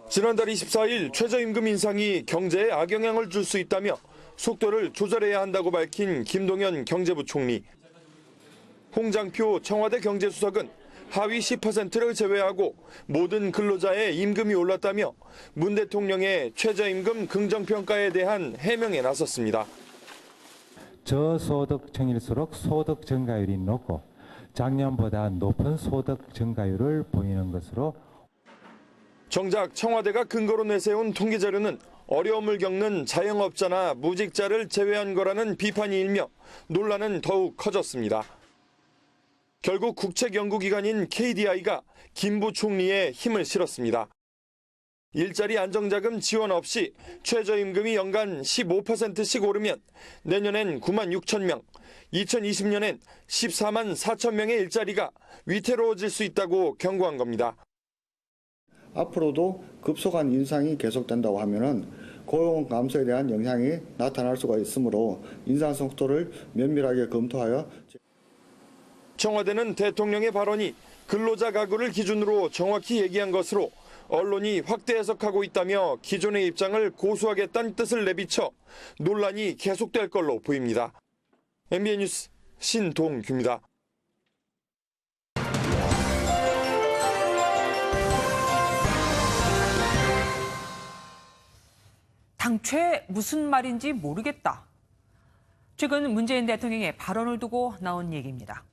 지난달 24일 최저임금 인상이 경제에 악영향을 줄 수 있다며 속도를 조절해야 한다고 밝힌 김동연 경제부총리. 홍장표 청와대 경제수석은 하위 10%를 제외하고 모든 근로자의 임금이 올랐다며 문 대통령의 최저임금 긍정평가에 대한 해명에 나섰습니다. 저소득층일수록 소득 증가율이 높고 작년보다 높은 소득 증가율을 보이는 것으로 정작 청와대가 근거로 내세운 통계자료는 어려움을 겪는 자영업자나 무직자를 제외한 거라는 비판이 일며 논란은 더욱 커졌습니다. 결국 국책연구기관인 KDI가 김 부총리의 힘을 실었습니다. 일자리 안정자금 지원 없이 최저임금이 연간 15%씩 오르면 내년엔 9만 6천 명, 2020년엔 14만 4천 명의 일자리가 위태로워질 수 있다고 경고한 겁니다. 앞으로도 급속한 인상이 계속된다고 하면은 고용 감소에 대한 영향이 나타날 수가 있으므로 인상 속도를 면밀하게 검토하여 청와대는 대통령의 발언이 근로자 가구를 기준으로 정확히 얘기한 것으로 언론이 확대 해석하고 있다며 기존의 입장을 고수하겠다는 뜻을 내비쳐 논란이 계속될 걸로 보입니다. MBN 뉴스 신동규입니다. 당최 무슨 말인지 모르겠다. 최근 문재인 대통령의 발언을 두고 나온 얘기입니다.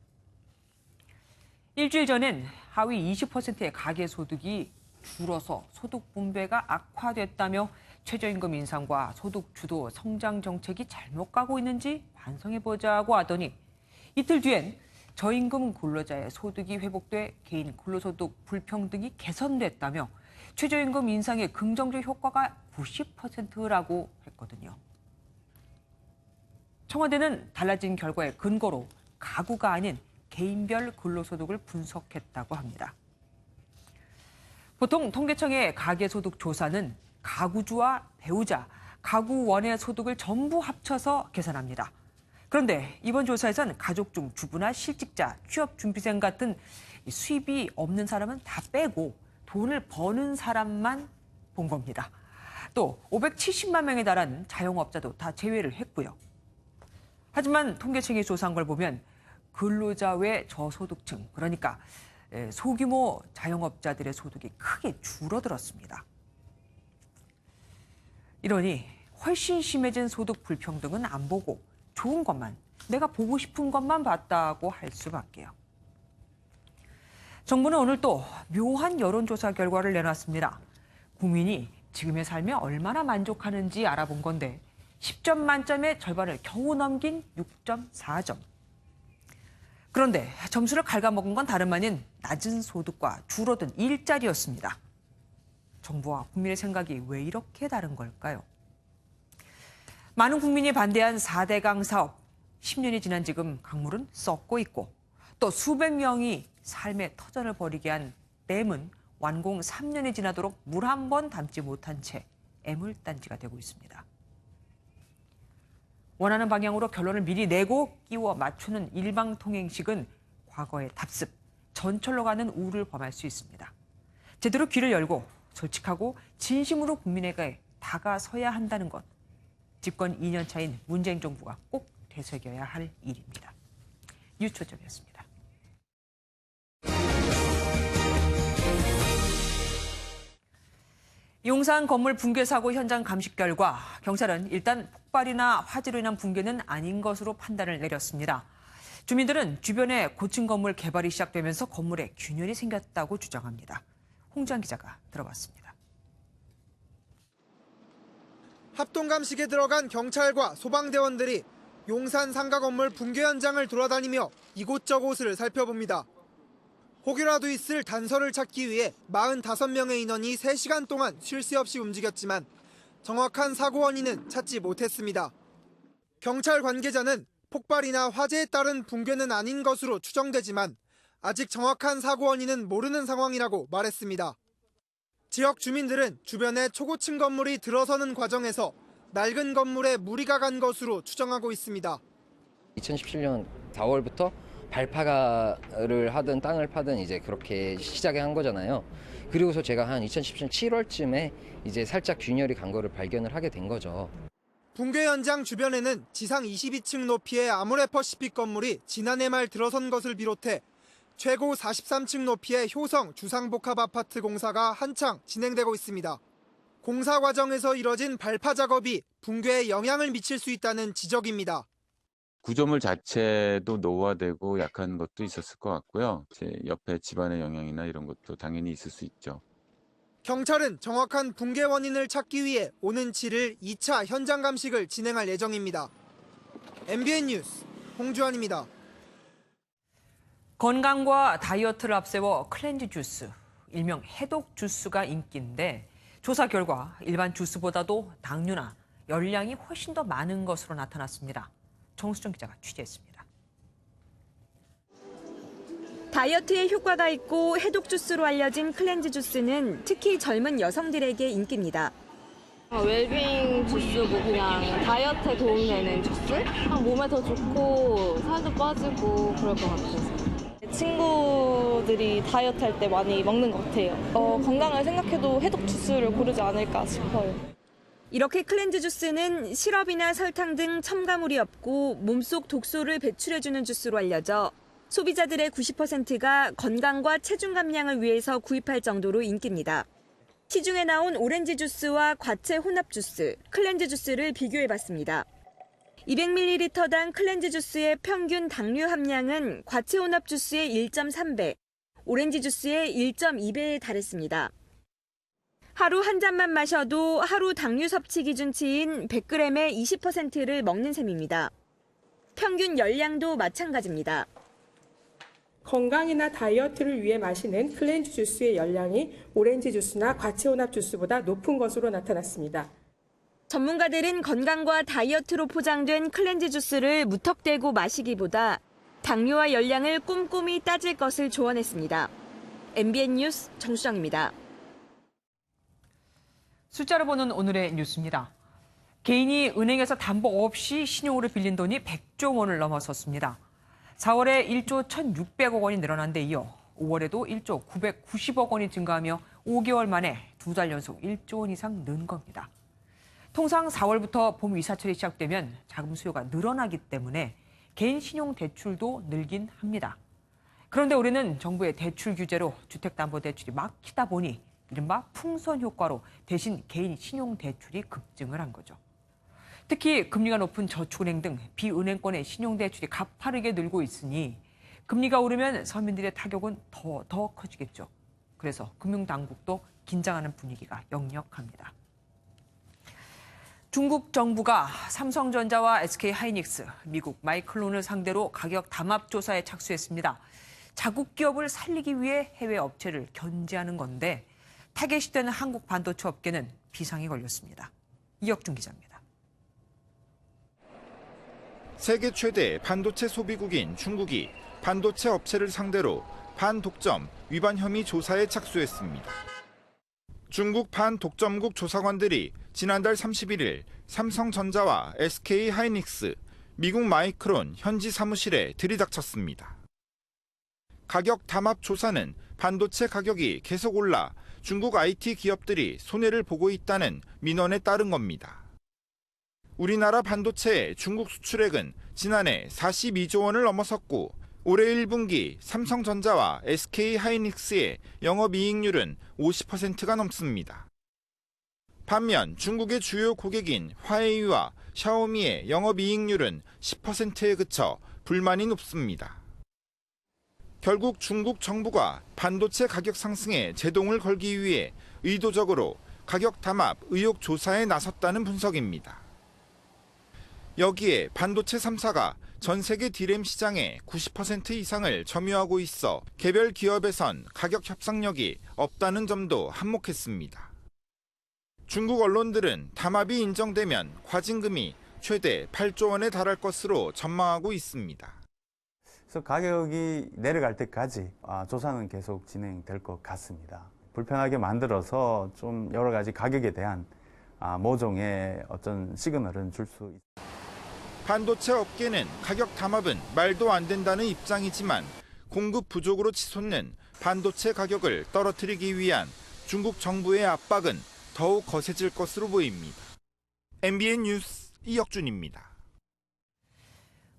일주일 전엔 하위 20%의 가계소득이 줄어서 소득 분배가 악화됐다며 최저임금 인상과 소득 주도 성장 정책이 잘못 가고 있는지 반성해보자고 하더니 이틀 뒤엔 저임금 근로자의 소득이 회복돼 개인 근로소득 불평등이 개선됐다며 최저임금 인상의 긍정적 효과가 90%라고 했거든요. 청와대는 달라진 결과의 근거로 가구가 아닌 개인별 근로소득을 분석했다고 합니다. 보통 통계청의 가계소득 조사는 가구주와 배우자, 가구원의 소득을 전부 합쳐서 계산합니다. 그런데 이번 조사에선 가족 중 주부나 실직자, 취업준비생 같은 수입이 없는 사람은 다 빼고 돈을 버는 사람만 본 겁니다. 또 570만 명에 달하는 자영업자도 다 제외를 했고요. 하지만 통계청이 조사한 걸 보면 근로자 외 저소득층, 그러니까 소규모 자영업자들의 소득이 크게 줄어들었습니다. 이러니 훨씬 심해진 소득 불평등은 안 보고 좋은 것만, 내가 보고 싶은 것만 봤다고 할 수밖에요. 정부는 오늘 또 묘한 여론조사 결과를 내놨습니다. 국민이 지금의 삶에 얼마나 만족하는지 알아본 건데 10점 만점의 절반을 겨우 넘긴 6.4점. 그런데 점수를 갉아먹은 건 다름 아닌 낮은 소득과 줄어든 일자리였습니다. 정부와 국민의 생각이 왜 이렇게 다른 걸까요? 많은 국민이 반대한 4대강 사업, 10년이 지난 지금 강물은 썩고 있고 또 수백 명이 삶의 터전을 벌이게 한 댐은 완공 3년이 지나도록 물 한 번 담지 못한 채 애물단지가 되고 있습니다. 원하는 방향으로 결론을 미리 내고 끼워 맞추는 일방통행식은 과거의 답습, 전철로 가는 우를 범할 수 있습니다. 제대로 귀를 열고 솔직하고 진심으로 국민에게 다가서야 한다는 것. 집권 2년 차인 문재인 정부가 꼭 되새겨야 할 일입니다. 뉴초점이었습니다. 용산 건물 붕괴 사고 현장 감식 결과 경찰은 일단 폭발이나 화재로 인한 붕괴는 아닌 것으로 판단을 내렸습니다. 주민들은 주변에 고층 건물 개발이 시작되면서 건물에 균열이 생겼다고 주장합니다. 홍지한 기자가 들어봤습니다. 합동감식에 들어간 경찰과 소방대원들이 용산 상가 건물 붕괴 현장을 돌아다니며 이곳저곳을 살펴봅니다. 혹여라도 있을 단서를 찾기 위해 45명의 인원이 3시간 동안 쉴 새 없이 움직였지만 정확한 사고 원인은 찾지 못했습니다. 경찰 관계자는 폭발이나 화재에 따른 붕괴는 아닌 것으로 추정되지만 아직 정확한 사고 원인은 모르는 상황이라고 말했습니다. 지역 주민들은 주변에 초고층 건물이 들어서는 과정에서 낡은 건물에 무리가 간 것으로 추정하고 있습니다. 2017년 4월부터 발파를 하든 땅을 파든 이제 그렇게 시작을 한 거잖아요. 그리고서 제가 한 2017년 7월쯤에 이제 살짝 균열이 간 거를 발견을 하게 된 거죠. 붕괴 현장 주변에는 지상 22층 높이의 아모레퍼시픽 건물이 지난해 말 들어선 것을 비롯해 최고 43층 높이의 효성 주상복합 아파트 공사가 한창 진행되고 있습니다. 공사 과정에서 이뤄진 발파 작업이 붕괴에 영향을 미칠 수 있다는 지적입니다. 구조물 자체도 노후화되고 약한 것도 있었을 것 같고요. 제 옆에 집안의 영향이나 이런 것도 당연히 있을 수 있죠. 경찰은 정확한 붕괴 원인을 찾기 위해 오는 7일 2차 현장 감식을 진행할 예정입니다. MBN 뉴스 홍주환입니다. 건강과 다이어트를 앞세워 클렌즈 주스, 일명 해독 주스가 인기인데 조사 결과 일반 주스보다도 당류나 열량이 훨씬 더 많은 것으로 나타났습니다. 정수정 기자가 취재했습니다. 다이어트에 효과가 있고 해독 주스로 알려진 클렌즈 주스는 특히 젊은 여성들에게 인기입니다. 웰빙 주스고 그냥 다이어트에 도움되는 주스? 몸에 더 좋고 살도 빠지고 그럴 것 같아서. 친구들이 다이어트 할 때 많이 먹는 것 같아요. 건강을 생각해도 해독 주스를 고르지 않을까 싶어요. 이렇게 클렌즈 주스는 시럽이나 설탕 등 첨가물이 없고 몸속 독소를 배출해주는 주스로 알려져 소비자들의 90%가 건강과 체중 감량을 위해서 구입할 정도로 인기입니다. 시중에 나온 오렌지 주스와 과채 혼합 주스, 클렌즈 주스를 비교해봤습니다. 200ml당 클렌즈 주스의 평균 당류 함량은 과채 혼합 주스의 1.3배, 오렌지 주스의 1.2배에 달했습니다. 하루 한 잔만 마셔도 하루 당류 섭취 기준치인 100g의 20%를 먹는 셈입니다. 평균 열량도 마찬가지입니다. 건강이나 다이어트를 위해 마시는 클렌즈 주스의 열량이 오렌지 주스나 과채 혼합 주스보다 높은 것으로 나타났습니다. 전문가들은 건강과 다이어트로 포장된 클렌즈 주스를 무턱대고 마시기보다 당류와 열량을 꼼꼼히 따질 것을 조언했습니다. MBN 뉴스 정수정입니다. 숫자로 보는 오늘의 뉴스입니다. 개인이 은행에서 담보 없이 신용으로 빌린 돈이 100조 원을 넘어섰습니다. 4월에 1조 1,600억 원이 늘어난 데 이어 5월에도 1조 990억 원이 증가하며 5개월 만에 2달 연속 1조 원 이상 는 겁니다. 통상 4월부터 봄 이사철이 시작되면 자금 수요가 늘어나기 때문에 개인 신용 대출도 늘긴 합니다. 그런데 우리는 정부의 대출 규제로 주택담보대출이 막히다 보니 이른바 풍선 효과로 대신 개인 신용대출이 급증을 한 거죠. 특히 금리가 높은 저축은행 등 비은행권의 신용대출이 가파르게 늘고 있으니 금리가 오르면 서민들의 타격은 더 커지겠죠. 그래서 금융당국도 긴장하는 분위기가 역력합니다. 중국 정부가 삼성전자와 SK하이닉스, 미국 마이클론을 상대로 가격 담합 조사에 착수했습니다. 자국 기업을 살리기 위해 해외 업체를 견제하는 건데 타겟이 되는 한국 반도체 업계는 비상이 걸렸습니다. 이혁준 기자입니다. 세계 최대 반도체 소비국인 중국이 반도체 업체를 상대로 반독점 위반 혐의 조사에 착수했습니다. 중국 반독점국 조사관들이 지난달 31일 삼성전자와 SK하이닉스, 미국 마이크론 현지 사무실에 들이닥쳤습니다. 가격 담합 조사는 반도체 가격이 계속 올라 중국 IT 기업들이 손해를 보고 있다는 민원에 따른 겁니다. 우리나라 반도체의 중국 수출액은 지난해 42조 원을 넘어섰고 올해 1분기 삼성전자와 SK하이닉스의 영업이익률은 50%가 넘습니다. 반면 중국의 주요 고객인 화웨이와 샤오미의 영업이익률은 10%에 그쳐 불만이 높습니다. 결국 중국 정부가 반도체 가격 상승에 제동을 걸기 위해 의도적으로 가격 담합 의혹 조사에 나섰다는 분석입니다. 여기에 반도체 3사가 전 세계 D램 시장의 90% 이상을 점유하고 있어 개별 기업에선 가격 협상력이 없다는 점도 한몫했습니다. 중국 언론들은 담합이 인정되면 과징금이 최대 8조 원에 달할 것으로 전망하고 있습니다. 그래서 가격이 내려갈 때까지 조사는 계속 진행될 것 같습니다. 불편하게 만들어서 좀 여러 가지 가격에 대한 모종의 어떤 시그널은 줄 수 있습니다. 반도체 업계는 가격 담합은 말도 안 된다는 입장이지만 공급 부족으로 치솟는 반도체 가격을 떨어뜨리기 위한 중국 정부의 압박은 더욱 거세질 것으로 보입니다. MBN 뉴스 이혁준입니다.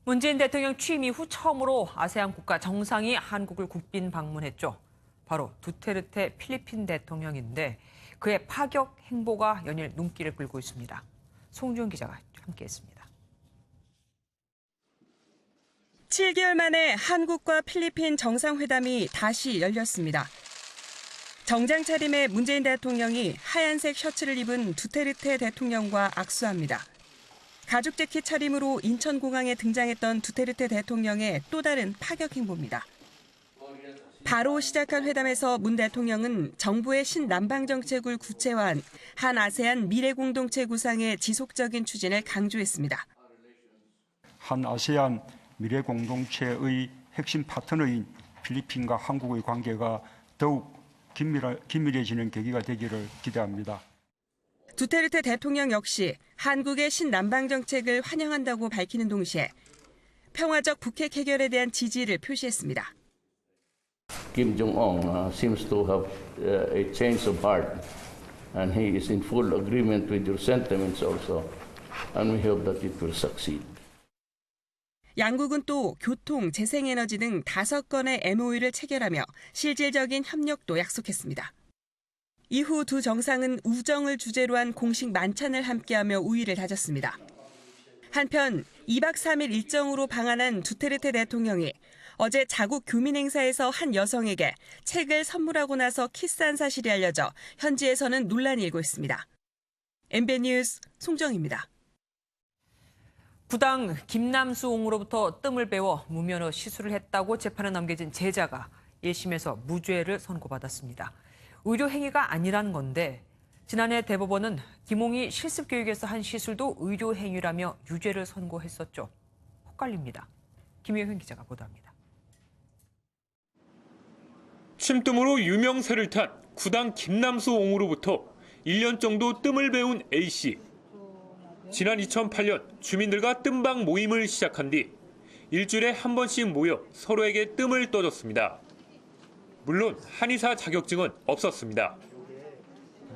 문재인 대통령 취임 이후 처음으로 아세안 국가 정상이 한국을 국빈 방문했죠. 바로 두테르테 필리핀 대통령인데 그의 파격 행보가 연일 눈길을 끌고 있습니다. 송지훈 기자가 함께했습니다. 7개월 만에 한국과 필리핀 정상회담이 다시 열렸습니다. 정장 차림의 문재인 대통령이 하얀색 셔츠를 입은 두테르테 대통령과 악수합니다. 가죽 재킷 차림으로 인천공항에 등장했던 두테르테 대통령의 또 다른 파격 행보입니다. 바로 시작한 회담에서 문 대통령은 정부의 신남방 정책을 구체화한 한 아세안 미래 공동체 구상의 지속적인 추진을 강조했습니다. 한 아세안 미래 공동체의 핵심 파트너인 필리핀과 한국의 관계가 더욱 긴밀해지는 계기가 되기를 기대합니다. 두테르테 대통령 역시 한국의 신남방 정책을 환영한다고 밝히는 동시에 평화적 북핵 해결에 대한 지지를 표시했습니다. Kim Jong-un seems to have a change of heart, and he is in full agreement with your sentiments also, and we hope that it will succeed. 양국은 또 교통, 재생에너지 등 5건의 MOU를 체결하며 실질적인 협력도 약속했습니다. 이후 두 정상은 우정을 주제로 한 공식 만찬을 함께하며 우위를 다졌습니다. 한편 2박 3일 일정으로 방한한 두테르테 대통령이 어제 자국 교민 행사에서 한 여성에게 책을 선물하고 나서 키스한 사실이 알려져 현지에서는 논란이 일고 있습니다. MBN 뉴스 송정입니다. 부당 김남수 옹으로부터 뜸을 빼워 무면허 시술을 했다고 재판에 넘겨진 제자가 1심에서 무죄를 선고받았습니다. 의료 행위가 아니라는 건데 지난해 대법원은 김 옹이 실습교육에서 한 시술도 의료 행위라며 유죄를 선고했었죠. 헛갈립니다. 김효현 기자가 보도합니다. 침뜸으로 유명세를 탄 구당 김남수 옹으로부터 1년 정도 뜸을 배운 A씨. 지난 2008년 주민들과 뜸방 모임을 시작한 뒤 일주일에 한 번씩 모여 서로에게 뜸을 떠줬습니다. 물론 한의사 자격증은 없었습니다.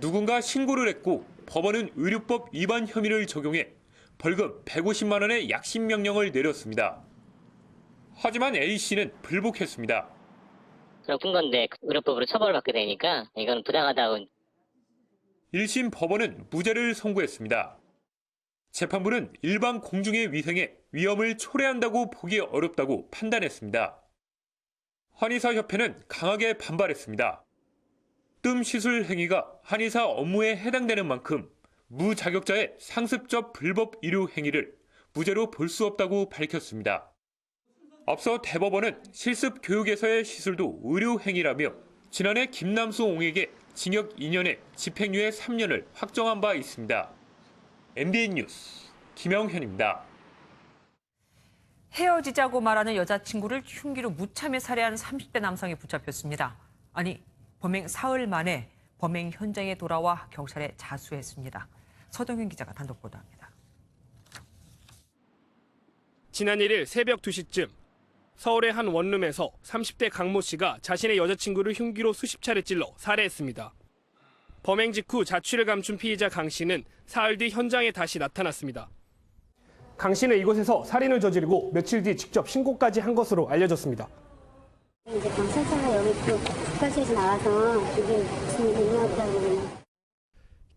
누군가 신고를 했고 법원은 의료법 위반 혐의를 적용해 벌금 150만 원의 약식 명령을 내렸습니다. 하지만 A씨는 불복했습니다. 푼 건데 의료법으로 처벌을 받게 되니까 이건 부당하다고. 1심 법원은 무죄를 선고했습니다. 재판부는 일반 공중의 위생에 위험을 초래한다고 보기 어렵다고 판단했습니다. 한의사협회는 강하게 반발했습니다. 뜸 시술 행위가 한의사 업무에 해당되는 만큼 무자격자의 상습적 불법 의료 행위를 무죄로 볼 수 없다고 밝혔습니다. 앞서 대법원은 실습 교육에서의 시술도 의료 행위라며 지난해 김남수 옹에게 징역 2년에 집행유예 3년을 확정한 바 있습니다. MBN 뉴스 김영현입니다. 헤어지자고 말하는 여자친구를 흉기로 무참히 살해한 30대 남성이 붙잡혔습니다. 아니, 범행 사흘 만에 범행 현장에 돌아와 경찰에 자수했습니다. 서동현 기자가 단독 보도합니다. 지난 1일 새벽 2시쯤 서울의 한 원룸에서 30대 강모 씨가 자신의 여자친구를 흉기로 수십 차례 찔러 살해했습니다. 범행 직후 자취를 감춘 피의자 강 씨는 사흘 뒤 현장에 다시 나타났습니다. 강 씨는 이곳에서 살인을 저지르고 며칠 뒤 직접 신고까지 한 것으로 알려졌습니다. 이제 경찰차가 여기 또 특별시에서 나와서 이게 무슨 일이었다고.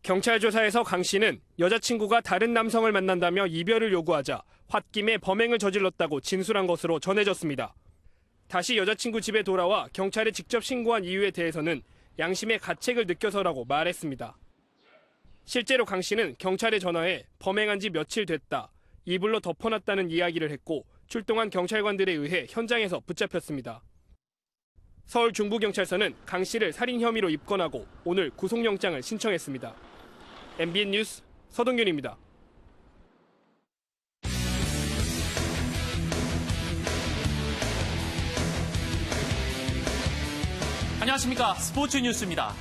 경찰 조사에서 강 씨는 여자친구가 다른 남성을 만난다며 이별을 요구하자 홧김에 범행을 저질렀다고 진술한 것으로 전해졌습니다. 다시 여자친구 집에 돌아와 경찰에 직접 신고한 이유에 대해서는 양심의 가책을 느껴서라고 말했습니다. 실제로 강 씨는 경찰에 전화해 범행한 지 며칠 됐다, 이불로 덮어놨다는 이야기를 했고 출동한 경찰관들에 의해 현장에서 붙잡혔습니다. 서울 중부경찰서는 강 씨를 살인 혐의로 입건하고 오늘 구속영장을 신청했습니다. MBN 뉴스 서동균입니다. 안녕하십니까. 스포츠 뉴스입니다.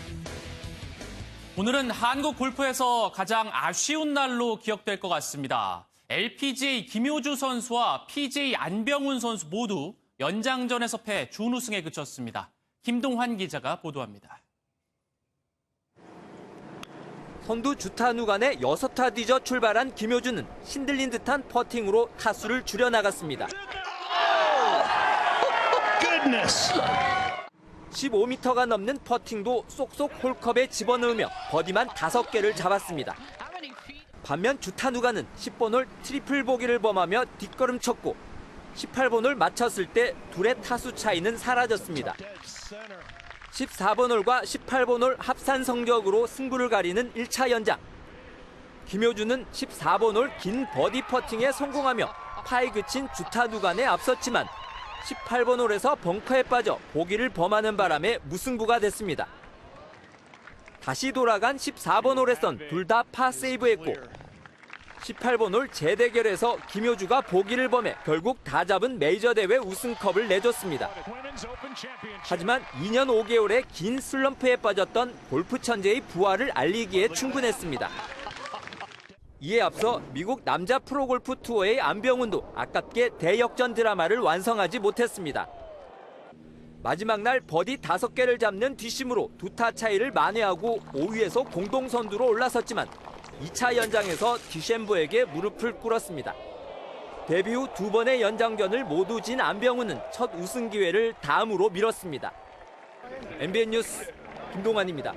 오늘은 한국 골프에서 가장 아쉬운 날로 기억될 것 같습니다. LPGA 김효주 선수와 PGA 안병훈 선수 모두 연장전에서 패 준우승에 그쳤습니다. 김동환 기자가 보도합니다. 선두 주타누 간에 6타 뒤져 출발한 김효주는 신들린 듯한 퍼팅으로 타수를 줄여나갔습니다. 15m가 넘는 퍼팅도 쏙쏙 홀컵에 집어넣으며 버디만 5개를 잡았습니다. 반면 주타누가는 10번 홀 트리플 보기를 범하며 뒷걸음쳤고 18번 홀 맞췄을 때 둘의 타수 차이는 사라졌습니다. 14번 홀과 18번 홀 합산 성적으로 승부를 가리는 1차 연장. 김효주는 14번 홀 긴 버디 퍼팅에 성공하며 파에 그친 주타누간에 앞섰지만 18번 홀에서 벙커에 빠져 보기를 범하는 바람에 무승부가 됐습니다. 다시 돌아간 14번 홀에선 둘 다 파 세이브했고 18번 홀 재대결에서 김효주가 보기를 범해 결국 다 잡은 메이저 대회 우승컵을 내줬습니다. 하지만 2년 5개월의 긴 슬럼프에 빠졌던 골프 천재의 부활을 알리기에 충분했습니다. 이에 앞서 미국 남자 프로골프 투어의 안병훈도 아깝게 대역전 드라마를 완성하지 못했습니다. 마지막 날 버디 5개를 잡는 뒷심으로 2타 차이를 만회하고 5위에서 공동선두로 올라섰지만 2차 연장에서 디셴보에게 무릎을 꿇었습니다. 데뷔 후 2번의 연장전을 모두 진 안병훈은 첫 우승 기회를 다음으로 미뤘습니다. MBN 뉴스 김동환입니다.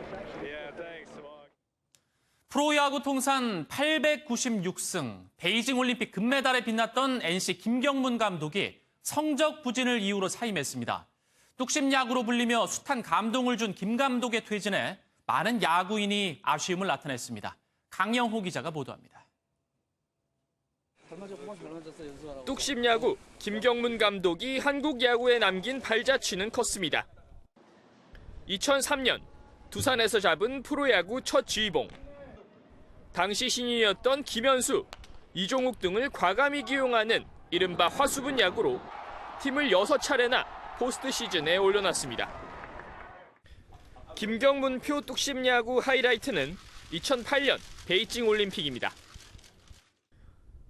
프로야구 통산 896승, 베이징 올림픽 금메달에 빛났던 NC 김경문 감독이 성적 부진을 이유로 사임했습니다. 뚝심 야구로 불리며 숱한 감동을 준 김 감독의 퇴진에 많은 야구인이 아쉬움을 나타냈습니다. 강영호 기자가 보도합니다. 뚝심 야구 김경문 감독이 한국 야구에 남긴 발자취는 컸습니다. 2003년 두산에서 잡은 프로야구 첫 지휘봉. 당시 신인이었던 김현수, 이종욱 등을 과감히 기용하는 이른바 화수분 야구로 팀을 6차례나 포스트 시즌에 올려놨습니다. 김경문표 뚝심 야구 하이라이트는 2008년 베이징 올림픽입니다.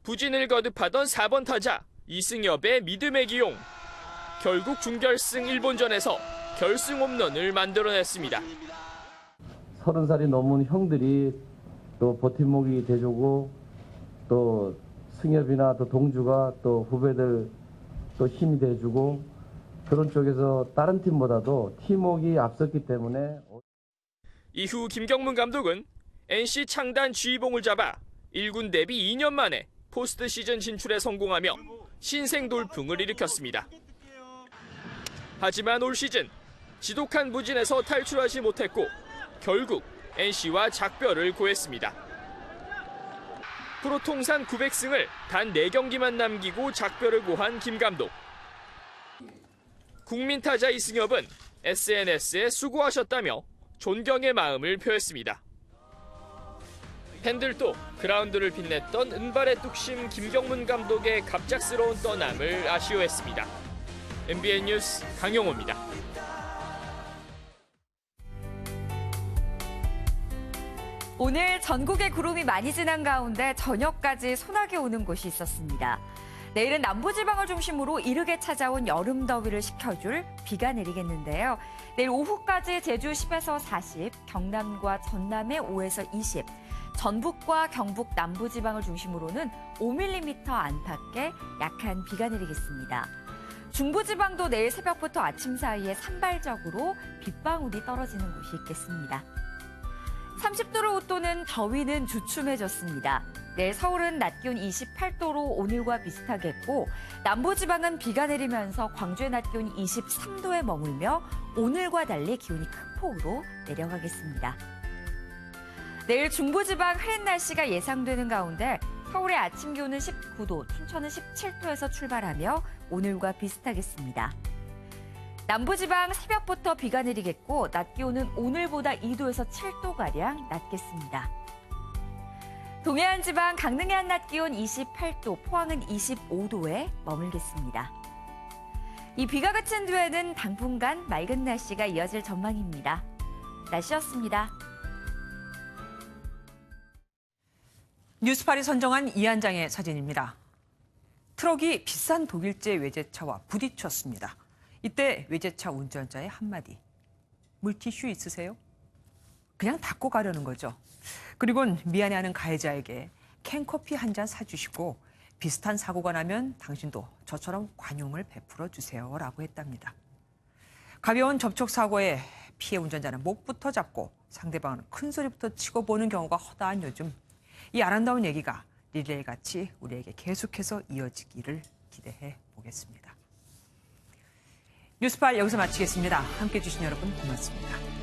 부진을 거듭하던 4번 타자 이승엽의 믿음의 기용. 결국 준결승 일본전에서 결승 홈런을 만들어냈습니다. 30살이 넘은 형들이 또 버팀목이 돼주고 또 승엽이나 또 동주가 또 후배들 또 힘이 돼주고 그런 쪽에서 다른 팀보다도 팀워크가 앞섰기 때문에 이후 김경문 감독은 NC 창단 쥐봉을 잡아 1군 데뷔 2년 만에 포스트 시즌 진출에 성공하며 신생 돌풍을 일으켰습니다. 하지만 올 시즌 지독한 부진에서 탈출하지 못했고 결국 NC와 작별을 고했습니다. 프로 통산 900승을 단 4경기만 남기고 작별을 고한 김 감독. 국민타자 이승엽은 SNS에 수고하셨다며 존경의 마음을 표했습니다. 팬들도 그라운드를 빛냈던 은발의 뚝심 김경문 감독의 갑작스러운 떠남을 아쉬워했습니다. MBN 뉴스 강용호입니다. 오늘 전국에 구름이 많이 지난 가운데 저녁까지 소나기 오는 곳이 있었습니다. 내일은 남부지방을 중심으로 이르게 찾아온 여름 더위를 식혀줄 비가 내리겠는데요. 내일 오후까지 제주 10에서 40, 경남과 전남의 5에서 20, 전북과 경북 남부지방을 중심으로는 5mm 안팎의 약한 비가 내리겠습니다. 중부지방도 내일 새벽부터 아침 사이에 산발적으로 빗방울이 떨어지는 곳이 있겠습니다. 30도를 웃도는 더위는 주춤해졌습니다. 내일 서울은 낮 기온 28도로 오늘과 비슷하겠고 남부지방은 비가 내리면서 광주의 낮 기온이 23도에 머물며 오늘과 달리 기온이 큰 폭으로 내려가겠습니다. 내일 중부지방 흐린 날씨가 예상되는 가운데 서울의 아침 기온은 19도, 춘천은 17도에서 출발하며 오늘과 비슷하겠습니다. 남부지방 새벽부터 비가 내리겠고 낮 기온은 오늘보다 2도에서 7도가량 낮겠습니다. 동해안 지방 강릉의 한낮 기온 28도, 포항은 25도에 머물겠습니다. 이 비가 그친 뒤에는 당분간 맑은 날씨가 이어질 전망입니다. 날씨였습니다. 뉴스팔이 선정한 이 한 장의 사진입니다. 트럭이 비싼 독일제 외제차와 부딪혔습니다. 이때 외제차 운전자의 한마디. 물티슈 있으세요? 그냥 닦고 가려는 거죠. 그리고는 미안해하는 가해자에게 캔커피 한 잔 사주시고 비슷한 사고가 나면 당신도 저처럼 관용을 베풀어 주세요라고 했답니다. 가벼운 접촉사고에 피해 운전자는 목부터 잡고 상대방은 큰 소리부터 치고 보는 경우가 허다한 요즘 이 아름다운 얘기가 릴레이같이 우리에게 계속해서 이어지기를 기대해 보겠습니다. 뉴스팔 여기서 마치겠습니다. 함께해 주신 여러분 고맙습니다.